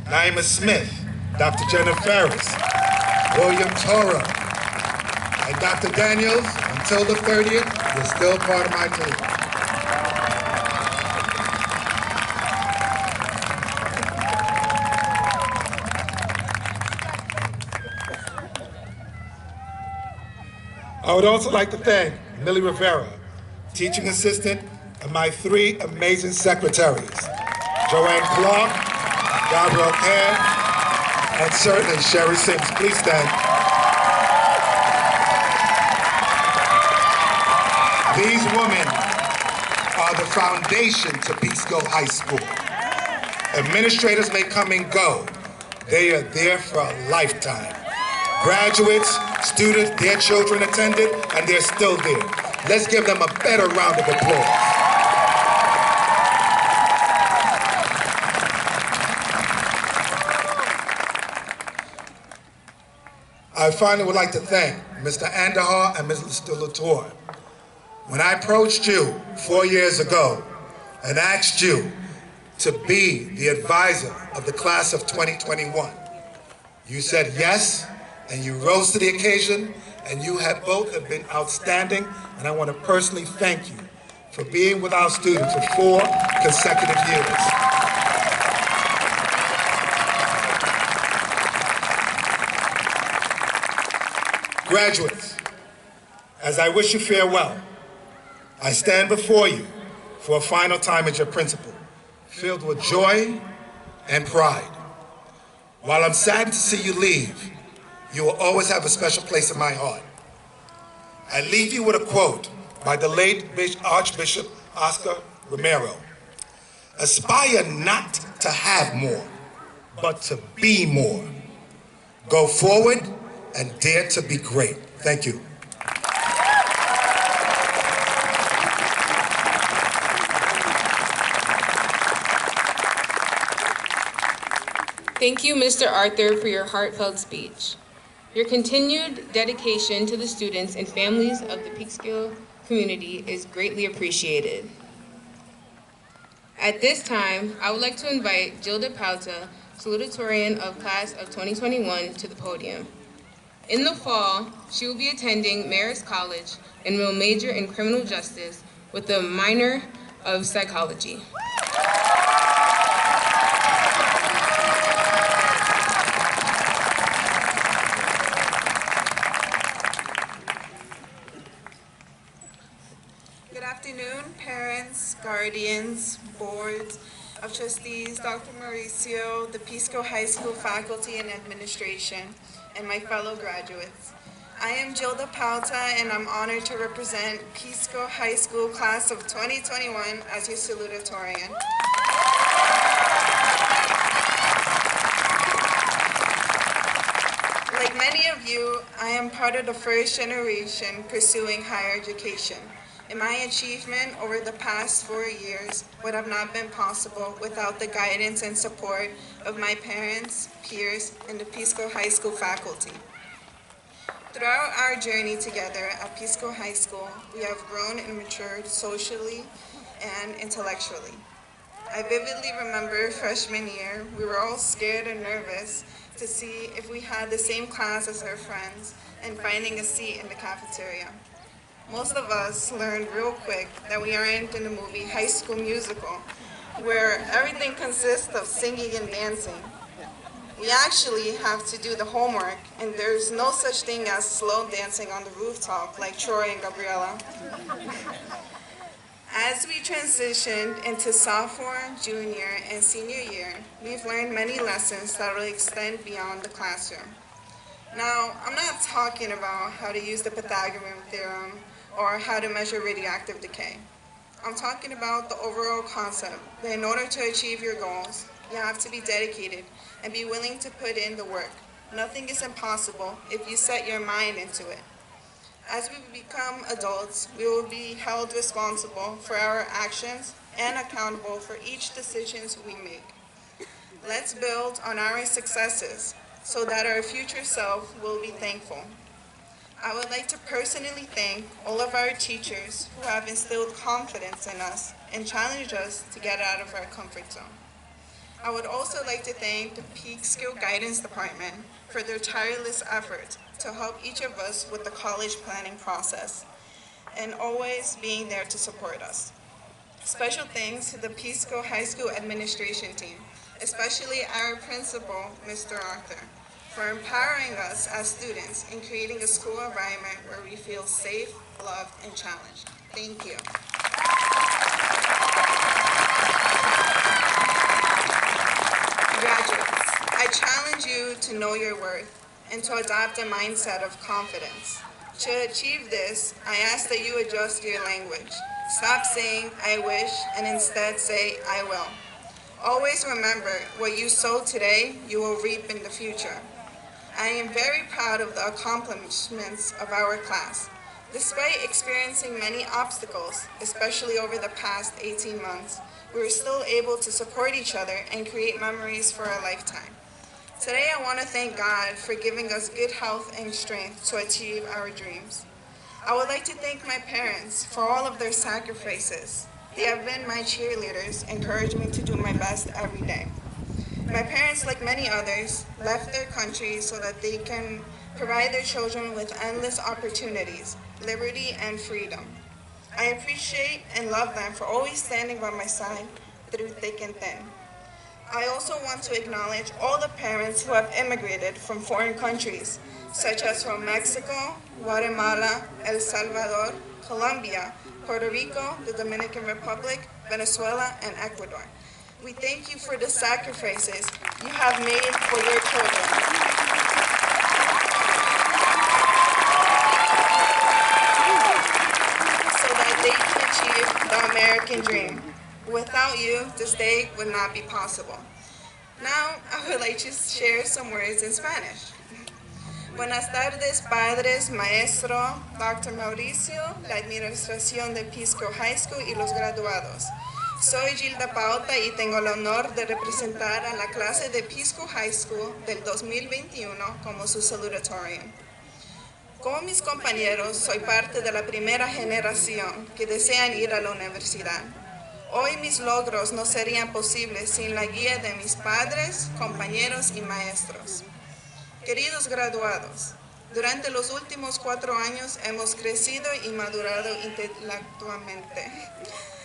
[SPEAKER 1] Naima Smith, Dr. Jenna Ferris, William Toro, and Dr. Daniels, until the 30th, you're still part of my team. I would also like to thank Millie Rivera, teaching assistant, and my 3 amazing secretaries, Joanne Clark, Gabrielle Kerr, and certainly Sherry Sims. Please stand. These women are the foundation to Peekskill High School. Administrators may come and go. They are there for a lifetime. Graduates, students, their children attended, and they're still there. Let's give them a better round of applause. I finally would like to thank Mr. Andahar and Ms. Salutatorian. When I approached you 4 years ago and asked you to be the advisor of the class of 2021, you said yes, and you rose to the occasion, and you have both have been outstanding, and I want to personally thank you for being with our students for 4 consecutive years. Graduates, as I wish you farewell, I stand before you for a final time as your principal, filled with joy and pride. While I'm saddened to see you leave, you will always have a special place in my heart. I leave you with a quote by the late Archbishop Oscar Romero. Aspire not to have more, but to be more. Go forward and dare to be great. Thank you.
[SPEAKER 4] Thank you, Mr. Arthur, for your heartfelt speech. Your continued dedication to the students and families of the Peekskill community is greatly appreciated. At this time, I would like to invite Gilda Pauta, Salutatorian of Class of 2021, to the podium. In the fall, she will be attending Marist College and will major in criminal justice with a minor of psychology.
[SPEAKER 9] Parents, guardians, boards of trustees, Dr. Mauricio, the Peekskill High School faculty and administration, and my fellow graduates. I am Gilda Pauta, and I'm honored to represent Peekskill High School class of 2021 as your salutatorian. Like many of you, I am part of the first generation pursuing higher education. And my achievement over the past 4 years would have not been possible without the guidance and support of my parents, peers, and the Peekskill High School faculty. Throughout our journey together at Peekskill High School, we have grown and matured socially and intellectually. I vividly remember freshman year, we were all scared and nervous to see if we had the same class as our friends and finding a seat in the cafeteria. Most of us learned real quick that we aren't in the movie High School Musical, where everything consists of singing and dancing. We actually have to do the homework, and there's no such thing as slow dancing on the rooftop like Troy and Gabriella. As we transitioned into sophomore, junior, and senior year, we've learned many lessons that will extend beyond the classroom. Now, I'm not talking about how to use the Pythagorean theorem or how to measure radioactive decay. I'm talking about the overall concept that in order to achieve your goals, You have to be dedicated and be willing to put in the work. Nothing is impossible if you set your mind into it. As we become adults, we will be held responsible for our actions and accountable for each decision we make. Let's build on our successes so that our future self will be thankful. I would like to personally thank all of our teachers who have instilled confidence in us and challenged us to get out of our comfort zone. I would also like to thank the Peekskill Guidance Department for their tireless effort to help each of us with the college planning process and always being there to support us. Special thanks to the Peekskill High School administration team, especially our principal, Mr. Arthur, for empowering us as students and creating a school environment where we feel safe, loved, and challenged. Thank you. Graduates, I challenge you to know your worth and to adopt a mindset of confidence. To achieve this, I ask that you adjust your language. Stop saying, I wish, and instead say, I will. Always remember, what you sow today, you will reap in the future. I am very proud of the accomplishments of our class. Despite experiencing many obstacles, especially over the past 18 months, we were still able to support each other and create memories for a lifetime. Today, I want to thank God for giving us good health and strength to achieve our dreams. I would like to thank my parents for all of their sacrifices. They have been my cheerleaders, encouraging me to do my best every day. My parents, like many others, left their country so that they can provide their children with endless opportunities, liberty, and freedom. I appreciate and love them for always standing by my side through thick and thin. I also want to acknowledge all the parents who have immigrated from foreign countries, such as from Mexico, Guatemala, El Salvador, Colombia, Puerto Rico, the Dominican Republic, Venezuela, and Ecuador. We thank you for the sacrifices you have made for your children. So that they can achieve the American dream. Without you, this day would not be possible. Now, I would like to share some words in Spanish. Buenas tardes, padres, maestro, Dr. Mauricio, la administración de Peekskill High School y los graduados. Soy Gilda Pauta y tengo el honor de representar a la clase de Peekskill High School del 2021 como su Salutatorian. Como mis compañeros, soy parte de la primera generación que desean ir a la universidad. Hoy mis logros no serían posibles sin la guía de mis padres, compañeros y maestros. Queridos graduados, durante los últimos 4 años hemos crecido y madurado intelectualmente.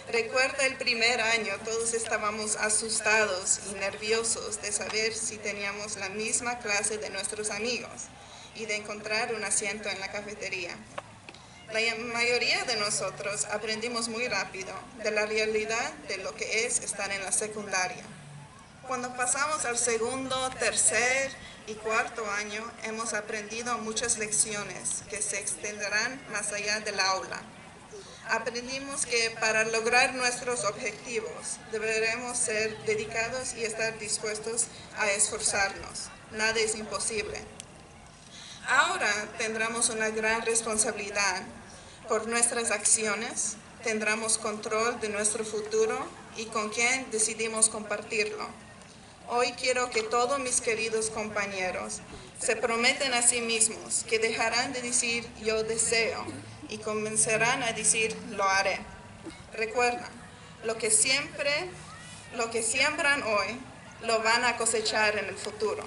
[SPEAKER 9] Recuerda el primer año, todos estábamos asustados y nerviosos de saber si teníamos la misma clase de nuestros amigos y de encontrar un asiento en la cafetería. La mayoría de nosotros aprendimos muy rápido de la realidad de lo que es estar en la secundaria. Cuando pasamos al segundo, tercer y cuarto año, hemos aprendido muchas lecciones que se extenderán más allá del aula. Aprendimos que para lograr nuestros objetivos deberemos ser dedicados y estar dispuestos a esforzarnos. Nada es imposible. Ahora tendremos una gran responsabilidad por nuestras acciones, tendremos control de nuestro futuro y con quién decidimos compartirlo. Hoy quiero que todos mis queridos compañeros se prometen a sí mismos que dejarán de decir yo deseo y comenzarán a decir lo haré. Recuerda, lo que siembran hoy, lo van a cosechar en el futuro.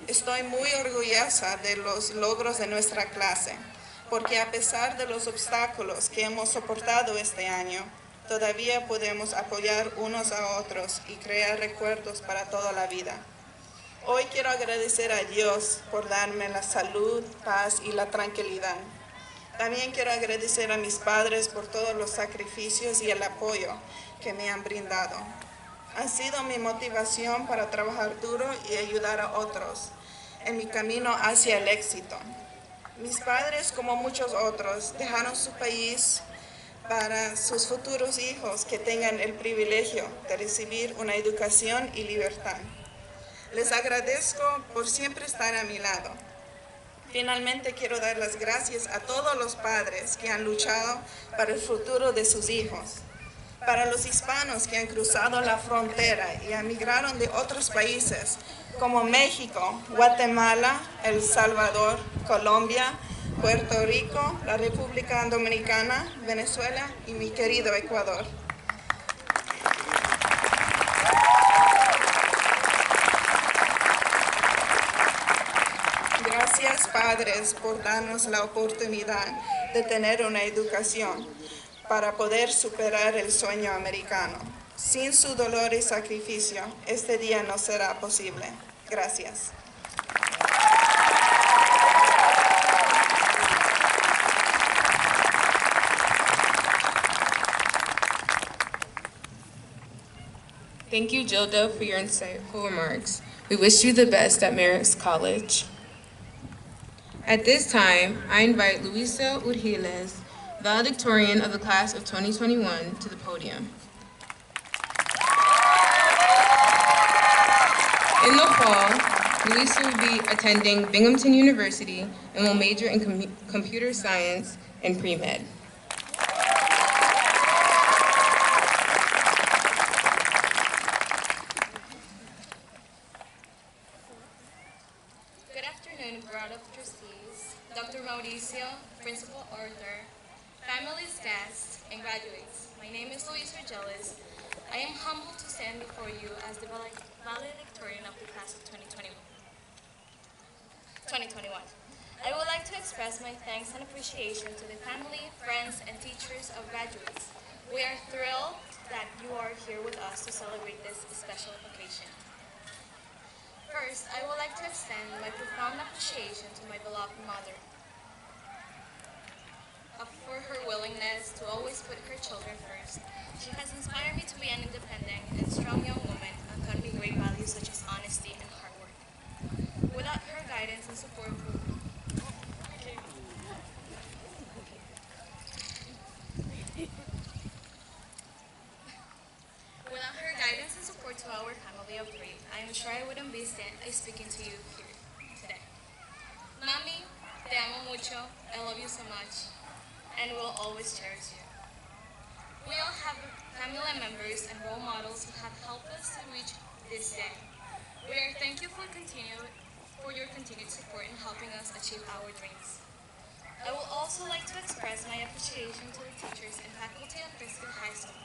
[SPEAKER 9] Estoy muy orgullosa de los logros de nuestra clase, porque a pesar de los obstáculos que hemos soportado este año, todavía podemos apoyar unos a otros y crear recuerdos para toda la vida. Hoy quiero agradecer a Dios por darme la salud, paz y la tranquilidad. También quiero agradecer a mis padres por todos los sacrificios y el apoyo que me han brindado. Han sido mi motivación para trabajar duro y ayudar a otros en mi camino hacia el éxito. Mis padres, como muchos otros, dejaron su país para sus futuros hijos que tengan el privilegio de recibir una educación y libertad. Les agradezco por siempre estar a mi lado. Finalmente quiero dar las gracias a todos los padres que han luchado para el futuro de sus hijos, para los hispanos que han cruzado la frontera y emigraron de otros países como México, Guatemala, El Salvador, Colombia, Puerto Rico, la República Dominicana, Venezuela y mi querido Ecuador. Gracias, padres, por darnos la oportunidad de tener una educación para poder superar el sueño americano. Sin su dolor y sacrificio, este día no será posible. Gracias.
[SPEAKER 4] Thank you, Gilda, for your insightful remarks. We wish you the best at Marist College. At this time, I invite Luisa Urgiles, valedictorian of the class of 2021, to the podium. In the fall, Luisa will be attending Binghamton University and will major in computer science and pre-med.
[SPEAKER 10] Dr. Mauricio, Principal Arthur, families, guests, and graduates. My name is Luis Urgeles. I am humbled to stand before you as the valedictorian of the class of 2021. I would like to express my thanks and appreciation to the family, friends, and teachers of graduates. We are thrilled that you are here with us to celebrate this special occasion. First, I would like to extend my profound appreciation to my beloved mother for her willingness to always put her children first. She has inspired me to be an independent and strong young woman and taught me great values such as honesty and hard work. Without her guidance and support, to our family of three, I am sure I wouldn't be speaking to you here today. Mami, te amo mucho, I love you so much, and will always cherish you. We all have family members and role models who have helped us to reach this day. We are thankful for your continued support in helping us achieve our dreams. I would also like to express my appreciation to the teachers and faculty of Peekskill High School.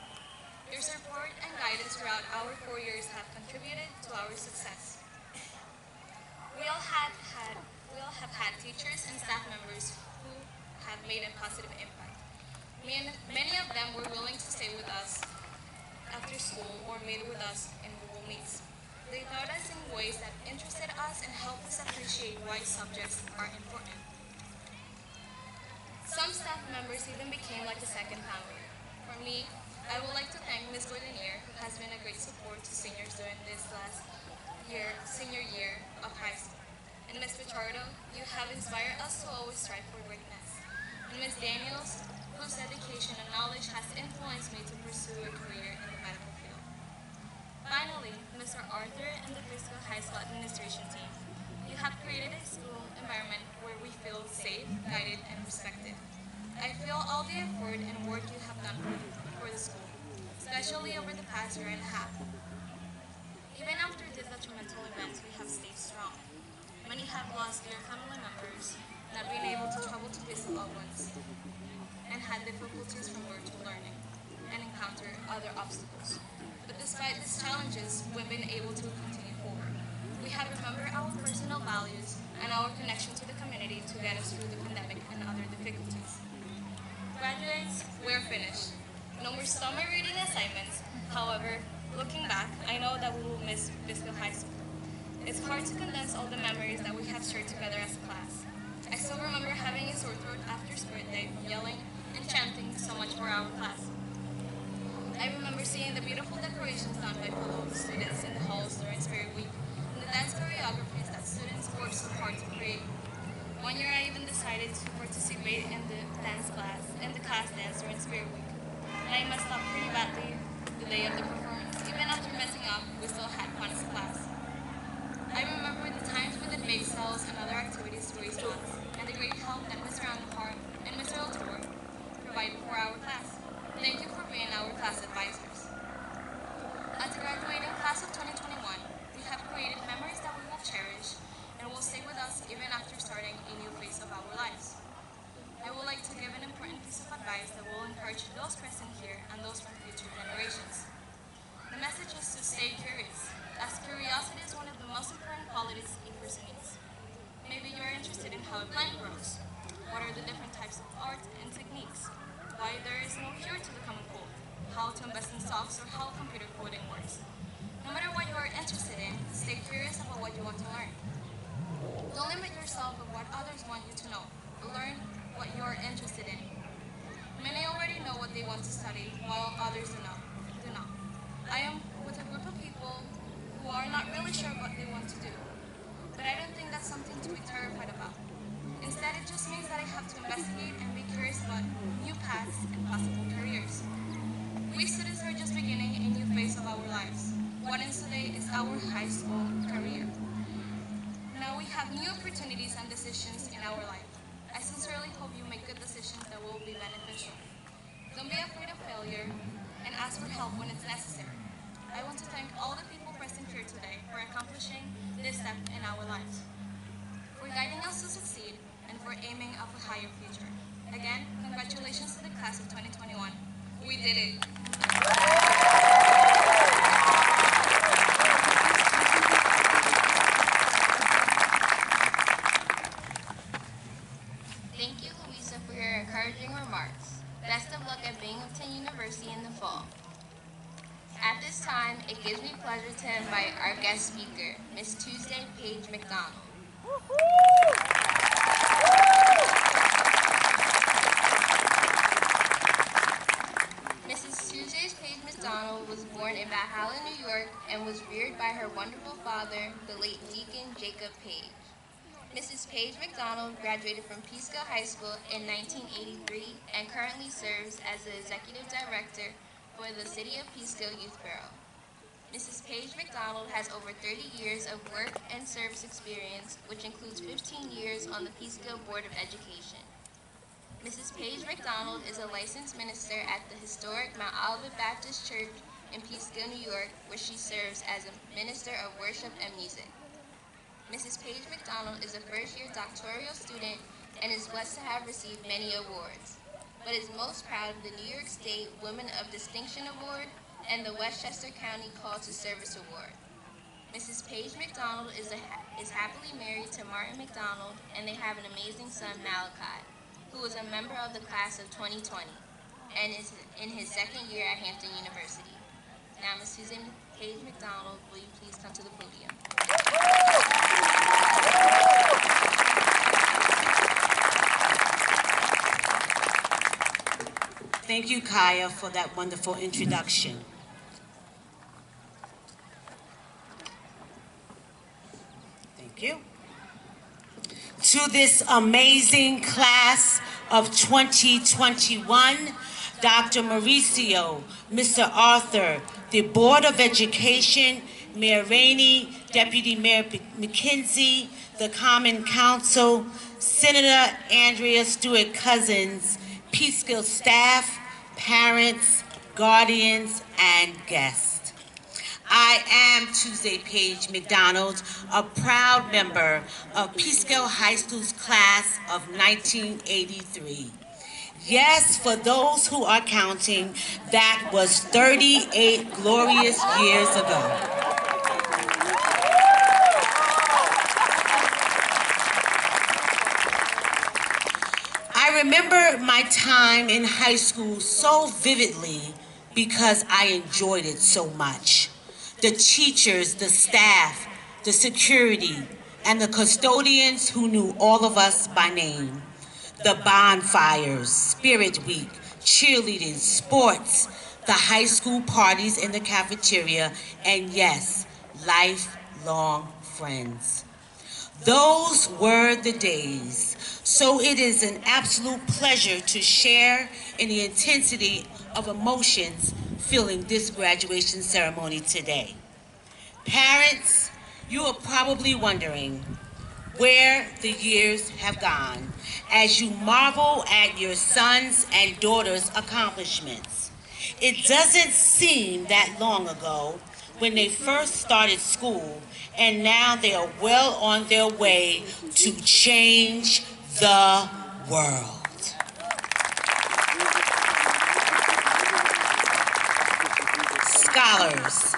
[SPEAKER 10] Your support and guidance throughout our 4 years have contributed to our success. We all have had teachers and staff members who have made a positive impact. Many of them were willing to stay with us after school or meet with us in Google Meets. They taught us in ways that interested us and helped us appreciate why subjects are important. Some staff members even became like a second family. For me, I would like to thank Ms. Gordonier, who has been a great support to seniors during this senior year of high school. And Ms. Pichardo, you have inspired us to always strive for greatness. And Ms. Daniels, whose dedication and knowledge has influenced me to pursue a career in the medical field. Finally, Mr. Arthur and the Peekskill High School administration team, you have created a school environment where we feel safe, guided, and respected. I feel all the effort and work you have done for the school, especially over the past year and a half. Even after these detrimental events, we have stayed strong. Many have lost their family members, not been able to travel to visit loved ones, and had difficulties from virtual learning, and encountered other obstacles. But despite these challenges, we've been able to continue forward. We have remembered our personal values and our connection to the community to get us through the pandemic and other difficulties. Graduates, we're finished. No more summer reading assignments. However, looking back, I know that we will miss Peekskill High School. It's hard to condense all the memories that we have shared together as a class. I still remember having a sore throat after Spirit Day from yelling and chanting so much for our class. I remember seeing the beautiful decorations done by fellow students in the halls during Spirit Week, and the dance choreographies that students worked so hard to create. One year I even decided to participate in the class dance during Spirit Week. and I messed up pretty badly the day of the performance. Even after messing up, we still had fun as a class. I remember the times we did bake sales and other activities to raise funds, and the great help that Mr. Andahar and Mr. Latour provided for our class. Thank you for being our class advisors. As the graduating class of 2021, we have created memories that we will cherish and will stay with us even after starting a new phase of our lives. I would like to give an important piece of advice that will encourage those present here and those from future generations. The message is to stay curious, as curiosity is one of the most important qualities a person needs. Maybe you're interested in how a plant grows, what are the different types of art and techniques, why there is no cure to the common cold, how to invest in stocks, or how computer coding works. No matter what you are interested in, stay curious about what you want to learn. Don't limit yourself with what others want you to know. Learn what you are interested in. Many already know what they want to study, while others do not. I am with a group of people who are not really sure what they want to do, but I don't think that's something to be terrified about. Instead, it just means that I have to investigate and be curious about new paths and possible careers. We students are just beginning a new phase of our lives. What ends today is our high school career. Now we have new opportunities and decisions in our life. I sincerely hope you make good decisions that will be beneficial. Don't be afraid of failure and ask for help when it's necessary. I want to thank all the people present here today for accomplishing this step in our lives, for guiding us to succeed, and for aiming up a higher future. Again, congratulations to the class of 2021. We did it.
[SPEAKER 3] Thank you, Louisa, for your encouraging remarks. Best of luck at Binghamton University in the fall. At this time, it gives me pleasure to invite our guest speaker, Ms. Tuesday Paige McDonald. Mrs. Tuesday Paige McDonald was born in Valhalla, New York, and was reared by her wonderful father, the late Deacon Jacob Page. Mrs. Paige McDonald graduated from Peekskill High School in 1983 and currently serves as the Executive Director for the City of Peekskill Youth Bureau. Mrs. Paige McDonald has over 30 years of work and service experience, which includes 15 years on the Peekskill Board of Education. Mrs. Paige McDonald is a licensed minister at the historic Mount Olivet Baptist Church in Peekskill, New York, where she serves as a minister of worship and music. Mrs. Paige McDonald is a first-year doctoral student and is blessed to have received many awards, but is most proud of the New York State Women of Distinction Award and the Westchester County Call to Service Award. Mrs. Paige McDonald is happily married to Martin McDonald, and they have an amazing son, Malachi, who is a member of the class of 2020 and is in his second year at Hampton University. Now, Ms. Susan Paige McDonald, will you please come to the podium?
[SPEAKER 11] Thank you, Kaya, for that wonderful introduction. Thank you. To this amazing class of 2021, Dr. Mauricio, Mr. Arthur, the Board of Education, Mayor Rainey, Deputy Mayor McKenzie, the Common Council, Senator Andrea Stewart-Cousins, Peekskill staff, parents, guardians, and guests. I am Tuesday Paige McDonald, a proud member of Peekskill High School's class of 1983. Yes, for those who are counting, that was 38 glorious years ago. I remember my time in high school so vividly because I enjoyed it so much. The teachers, the staff, the security, and the custodians who knew all of us by name. The bonfires, Spirit Week, cheerleading, sports, the high school parties in the cafeteria, and yes, lifelong friends. Those were the days. So it is an absolute pleasure to share in the intensity of emotions filling this graduation ceremony today. Parents, you are probably wondering where the years have gone as you marvel at your sons and daughters' accomplishments. It doesn't seem that long ago when they first started school, and now they are well on their way to change the world. Scholars,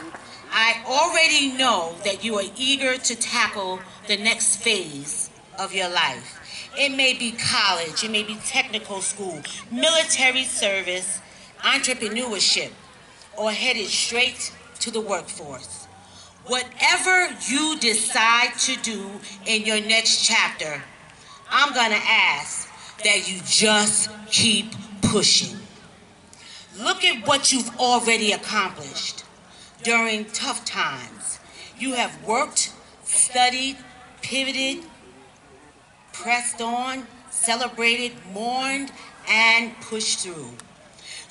[SPEAKER 11] I already know that you are eager to tackle the next phase of your life. It may be college, it may be technical school, military service, entrepreneurship, or headed straight to the workforce. Whatever you decide to do in your next chapter, I'm gonna ask that you just keep pushing. Look at what you've already accomplished. During tough times, you have worked, studied, pivoted, pressed on, celebrated, mourned, and pushed through.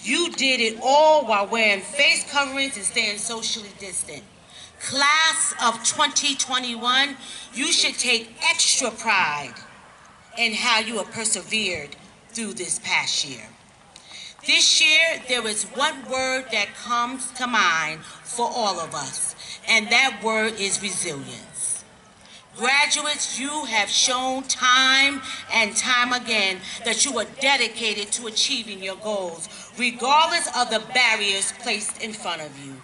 [SPEAKER 11] You did it all while wearing face coverings and staying socially distant. Class of 2021, you should take extra pride in how you have persevered through this past year. This year, there is one word that comes to mind for all of us, and that word is resilience. Graduates, you have shown time and time again that you are dedicated to achieving your goals, regardless of the barriers placed in front of you.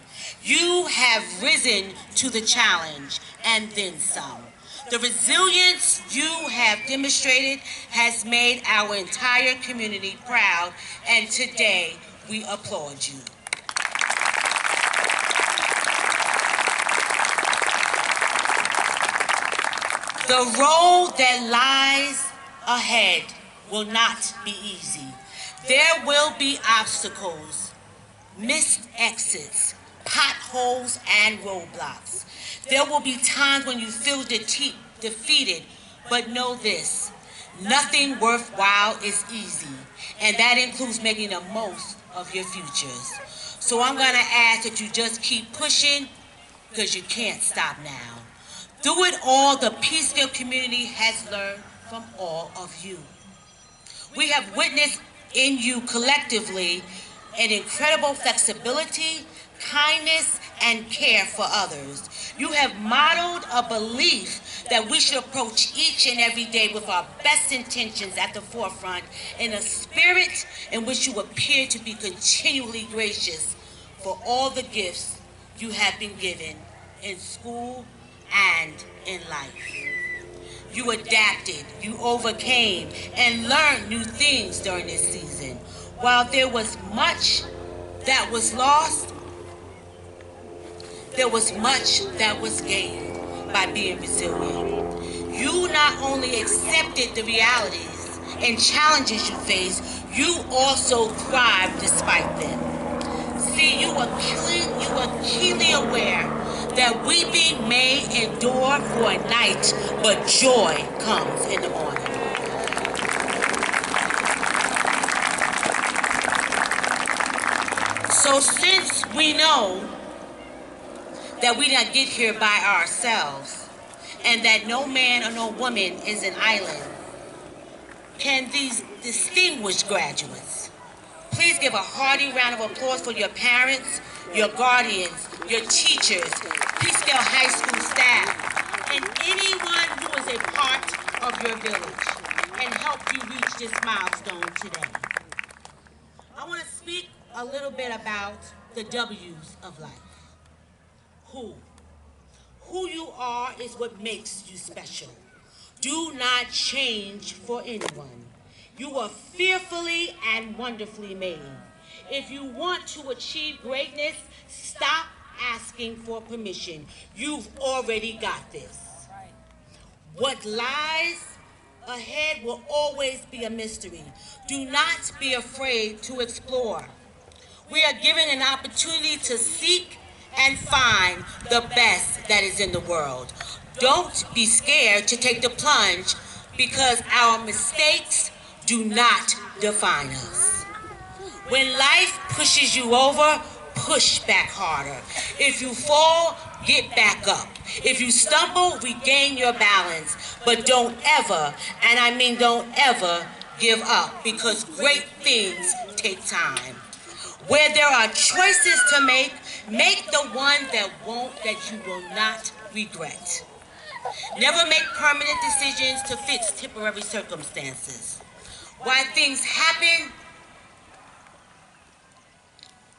[SPEAKER 11] You have risen to the challenge and then some. The resilience you have demonstrated has made our entire community proud, and today we applaud you. The road that lies ahead will not be easy. There will be obstacles, missed exits, potholes, and roadblocks. There will be times when you feel defeated, but know this: nothing worthwhile is easy, and that includes making the most of your futures. So I'm gonna ask that you just keep pushing, because you can't stop now. Through it all, the Peekskill community has learned from all of you. We have witnessed in you collectively an incredible flexibility, kindness, and care for others. You have modeled a belief that we should approach each and every day with our best intentions at the forefront, in a spirit in which you appear to be continually gracious for all the gifts you have been given in school and in life. You adapted, you overcame, and learned new things during this season. While there was much that was lost, there was much that was gained by being resilient. You not only accepted the realities and challenges you faced, you also thrived despite them. See, you were keenly aware that weeping may endure for a night, but joy comes in the morning. So since we know that we didn't get here by ourselves, and that no man or no woman is an island, can these distinguished graduates please give a hearty round of applause for your parents, your guardians, your teachers, Peekskill High School staff, and anyone who is a part of your village and helped you reach this milestone today. I want to speak a little bit about the W's of life. Who you are is what makes you special. Do not change for anyone. You are fearfully and wonderfully made. If you want to achieve greatness, stop asking for permission. You've already got this. What lies ahead will always be a mystery. Do not be afraid to explore. We are given an opportunity to seek and find the best that is in the world. Don't be scared to take the plunge, because our mistakes do not define us. When life pushes you over, push back harder. If you fall, get back up. If you stumble, regain your balance. But don't ever, and I mean don't ever, give up, because great things take time. Where there are choices to make the one that you will not regret. Never make permanent decisions to fix temporary circumstances. Why things happen,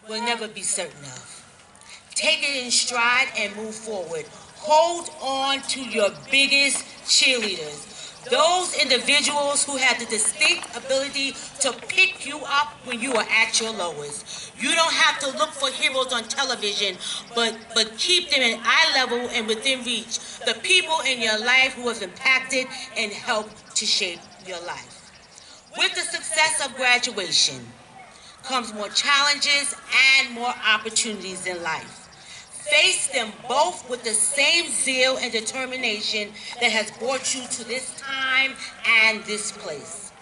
[SPEAKER 11] we'll never be certain of. Take it in stride and move forward. Hold on to your biggest cheerleaders. Those individuals who have the distinct ability to pick you up when you are at your lowest. You don't have to look for heroes on television, but keep them at eye level and within reach. The people in your life who have impacted and helped to shape your life. With the success of graduation comes more challenges and more opportunities in life. Face them both with the same zeal and determination that has brought you to this time and this place.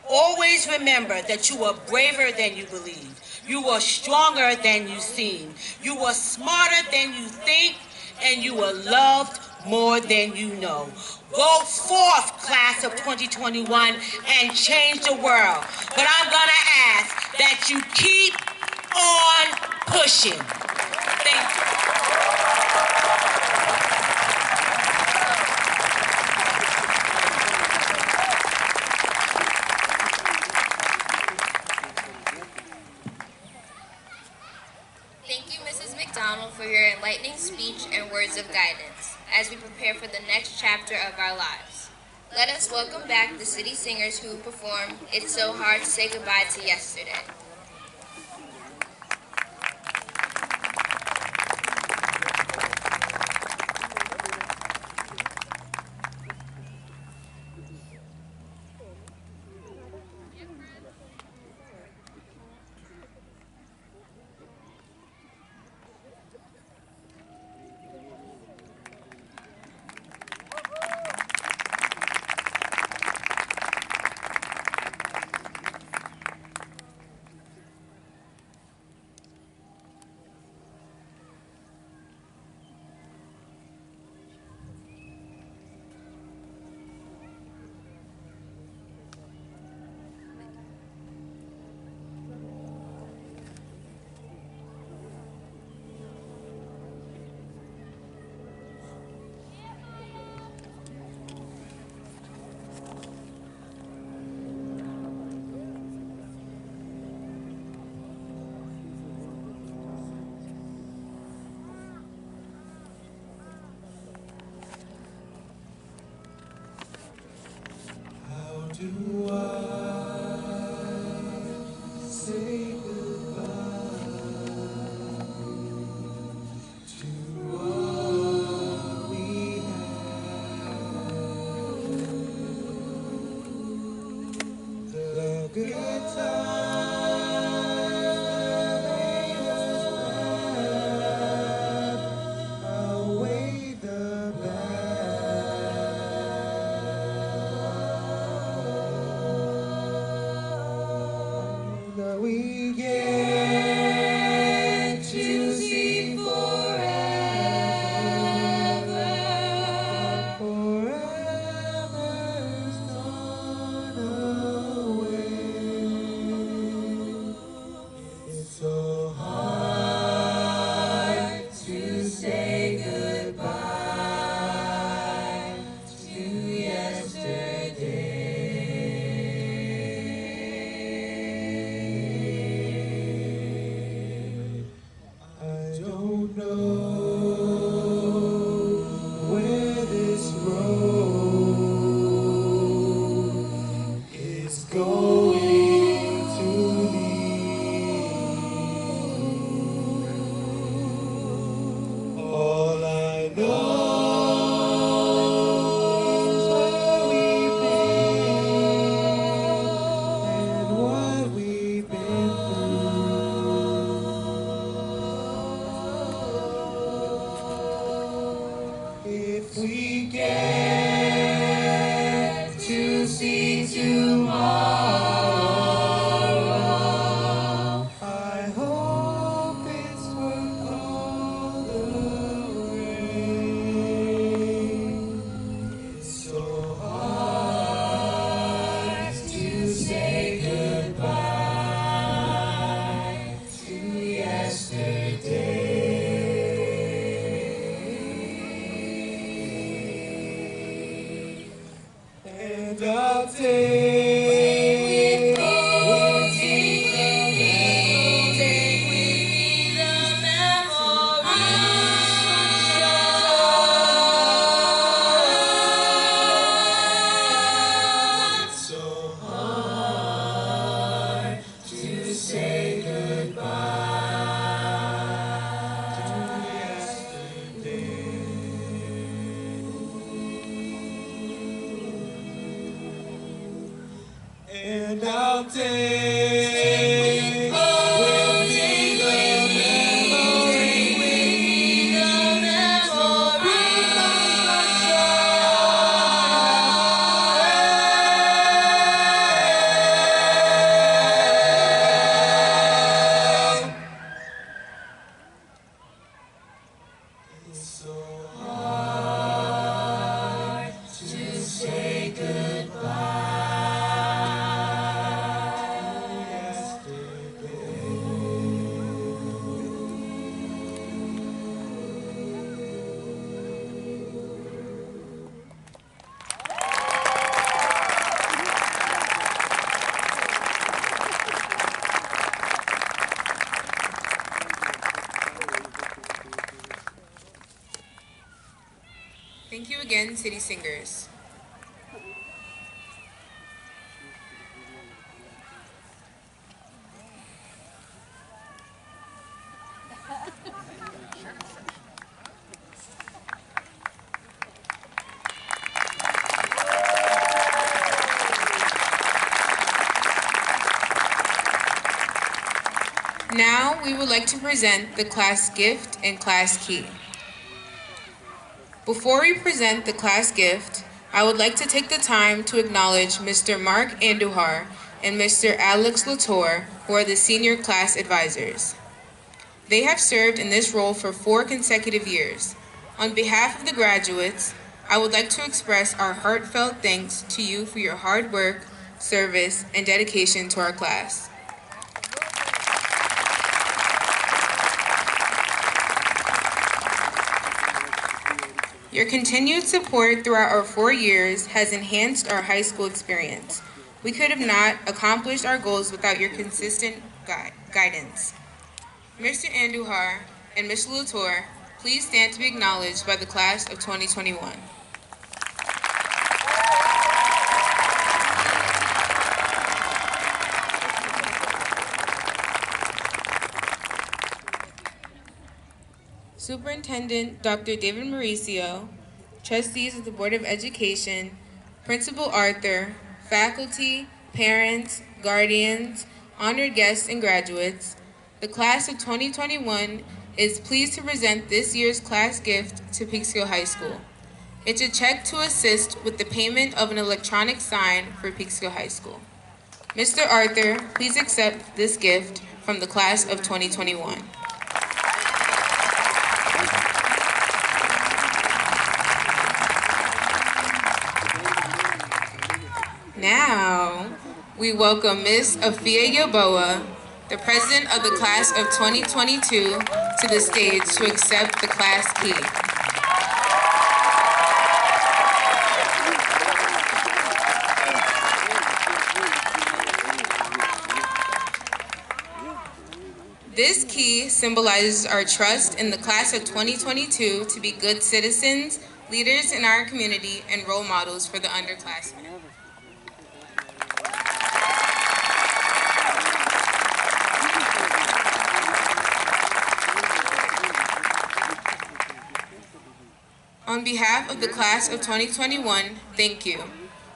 [SPEAKER 11] Always remember that you are braver than you believe. You are stronger than you seem. You are smarter than you think, and you are loved more than you know. Go forth, class of 2021, and change the world. But I'm gonna ask that you keep on pushing. Thank you.
[SPEAKER 3] Thank you, Mrs. McDonald, for your enlightening speech and words of guidance as we prepare for the next chapter of our lives. Let us welcome back the city singers who performed It's So Hard to Say Goodbye to Yesterday.
[SPEAKER 6] Do I say goodbye to what we had? The good times made us laugh away the we get to see forever, forever's gone away. I'll take and I'll take with me the It's so hard to say goodbye.
[SPEAKER 4] Thank you again, City Singers. Now, we would like to present the class gift and class key. Before we present the class gift, I would like to take the time to acknowledge Mr. Mark Andujar and Mr. Alex Latour, who are the senior class advisors. They have served in this role for 4 consecutive years. On behalf of the graduates, I would like to express our heartfelt thanks to you for your hard work, service, and dedication to our class. Your continued support throughout our 4 years has enhanced our high school experience. We could have not accomplished our goals without your consistent guidance. Mr. Andujar and Ms. Latour, please stand to be acknowledged by the class of 2021. Superintendent Dr. David Mauricio, trustees of the Board of Education, Principal Arthur, faculty, parents, guardians, honored guests, and graduates, the class of 2021 is pleased to present this year's class gift to Peekskill High School. It's a check to assist with the payment of an electronic sign for Peekskill High School. Mr. Arthur, please accept this gift from the class of 2021. Now, we welcome Ms. Afia Yaboa, the president of the class of 2022, to the stage to accept the class key. This key symbolizes our trust in the class of 2022 to be good citizens, leaders in our community, and role models for the underclassmen. On behalf of the class of 2021, thank you.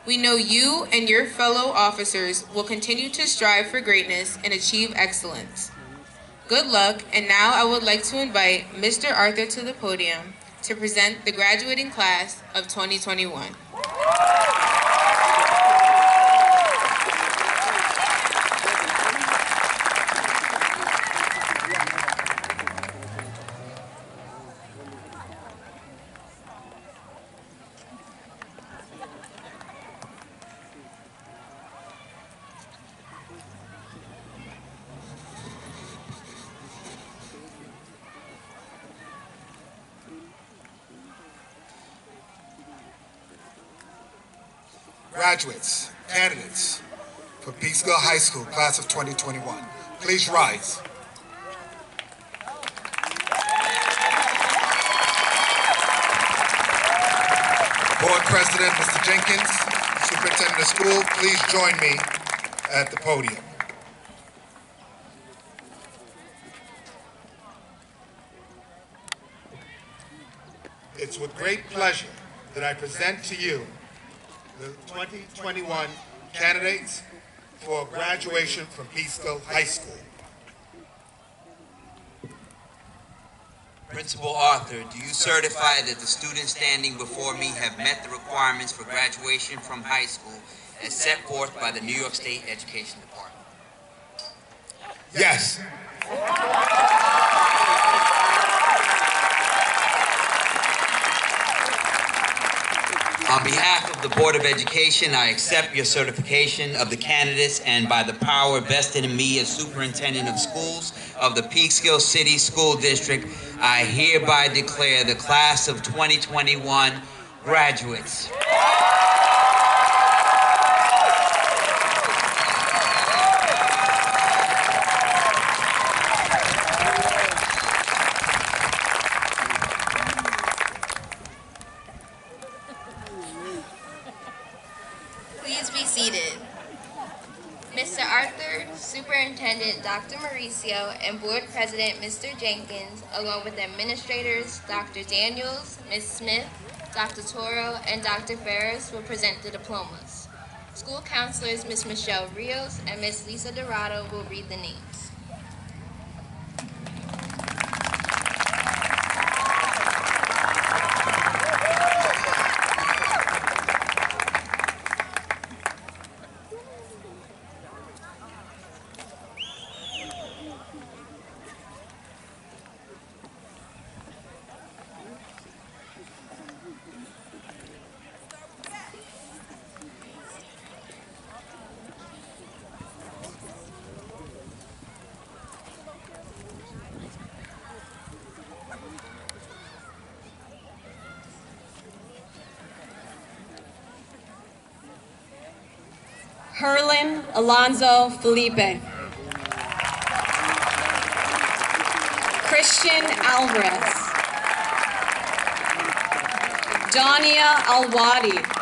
[SPEAKER 4] We know you and your fellow officers will continue to strive for greatness and achieve excellence. Good luck, and now I would like to invite Mr. Arthur to the podium to present the graduating class of 2021.
[SPEAKER 1] Graduates, candidates for Peekskill High School, class of 2021. Please rise. Board President, Mr. Jenkins, Superintendent of School, please join me at the podium. It's with great pleasure that I present to you the 2021 candidates for graduation from Peekskill High School.
[SPEAKER 2] Principal Arthur, do you certify that the students standing before me have met the requirements for graduation from high school as set forth by the New York State Education Department?
[SPEAKER 1] Yes.
[SPEAKER 2] On behalf of the Board of Education, I accept your certification of the candidates, and by the power vested in me as Superintendent of Schools of the Peekskill City School District, I hereby declare the class of 2021 graduates.
[SPEAKER 3] Please be seated. Mr. Arthur, Superintendent Dr. Mauricio, and Board President Mr. Jenkins, along with administrators Dr. Daniels, Ms. Smith, Dr. Toro, and Dr. Ferris will present the diplomas. School counselors Ms. Michelle Rios and Ms. Lisa Dorado will read the names.
[SPEAKER 12] Herlin Alonzo Felipe. Christian Alvarez. Dania Alwadi.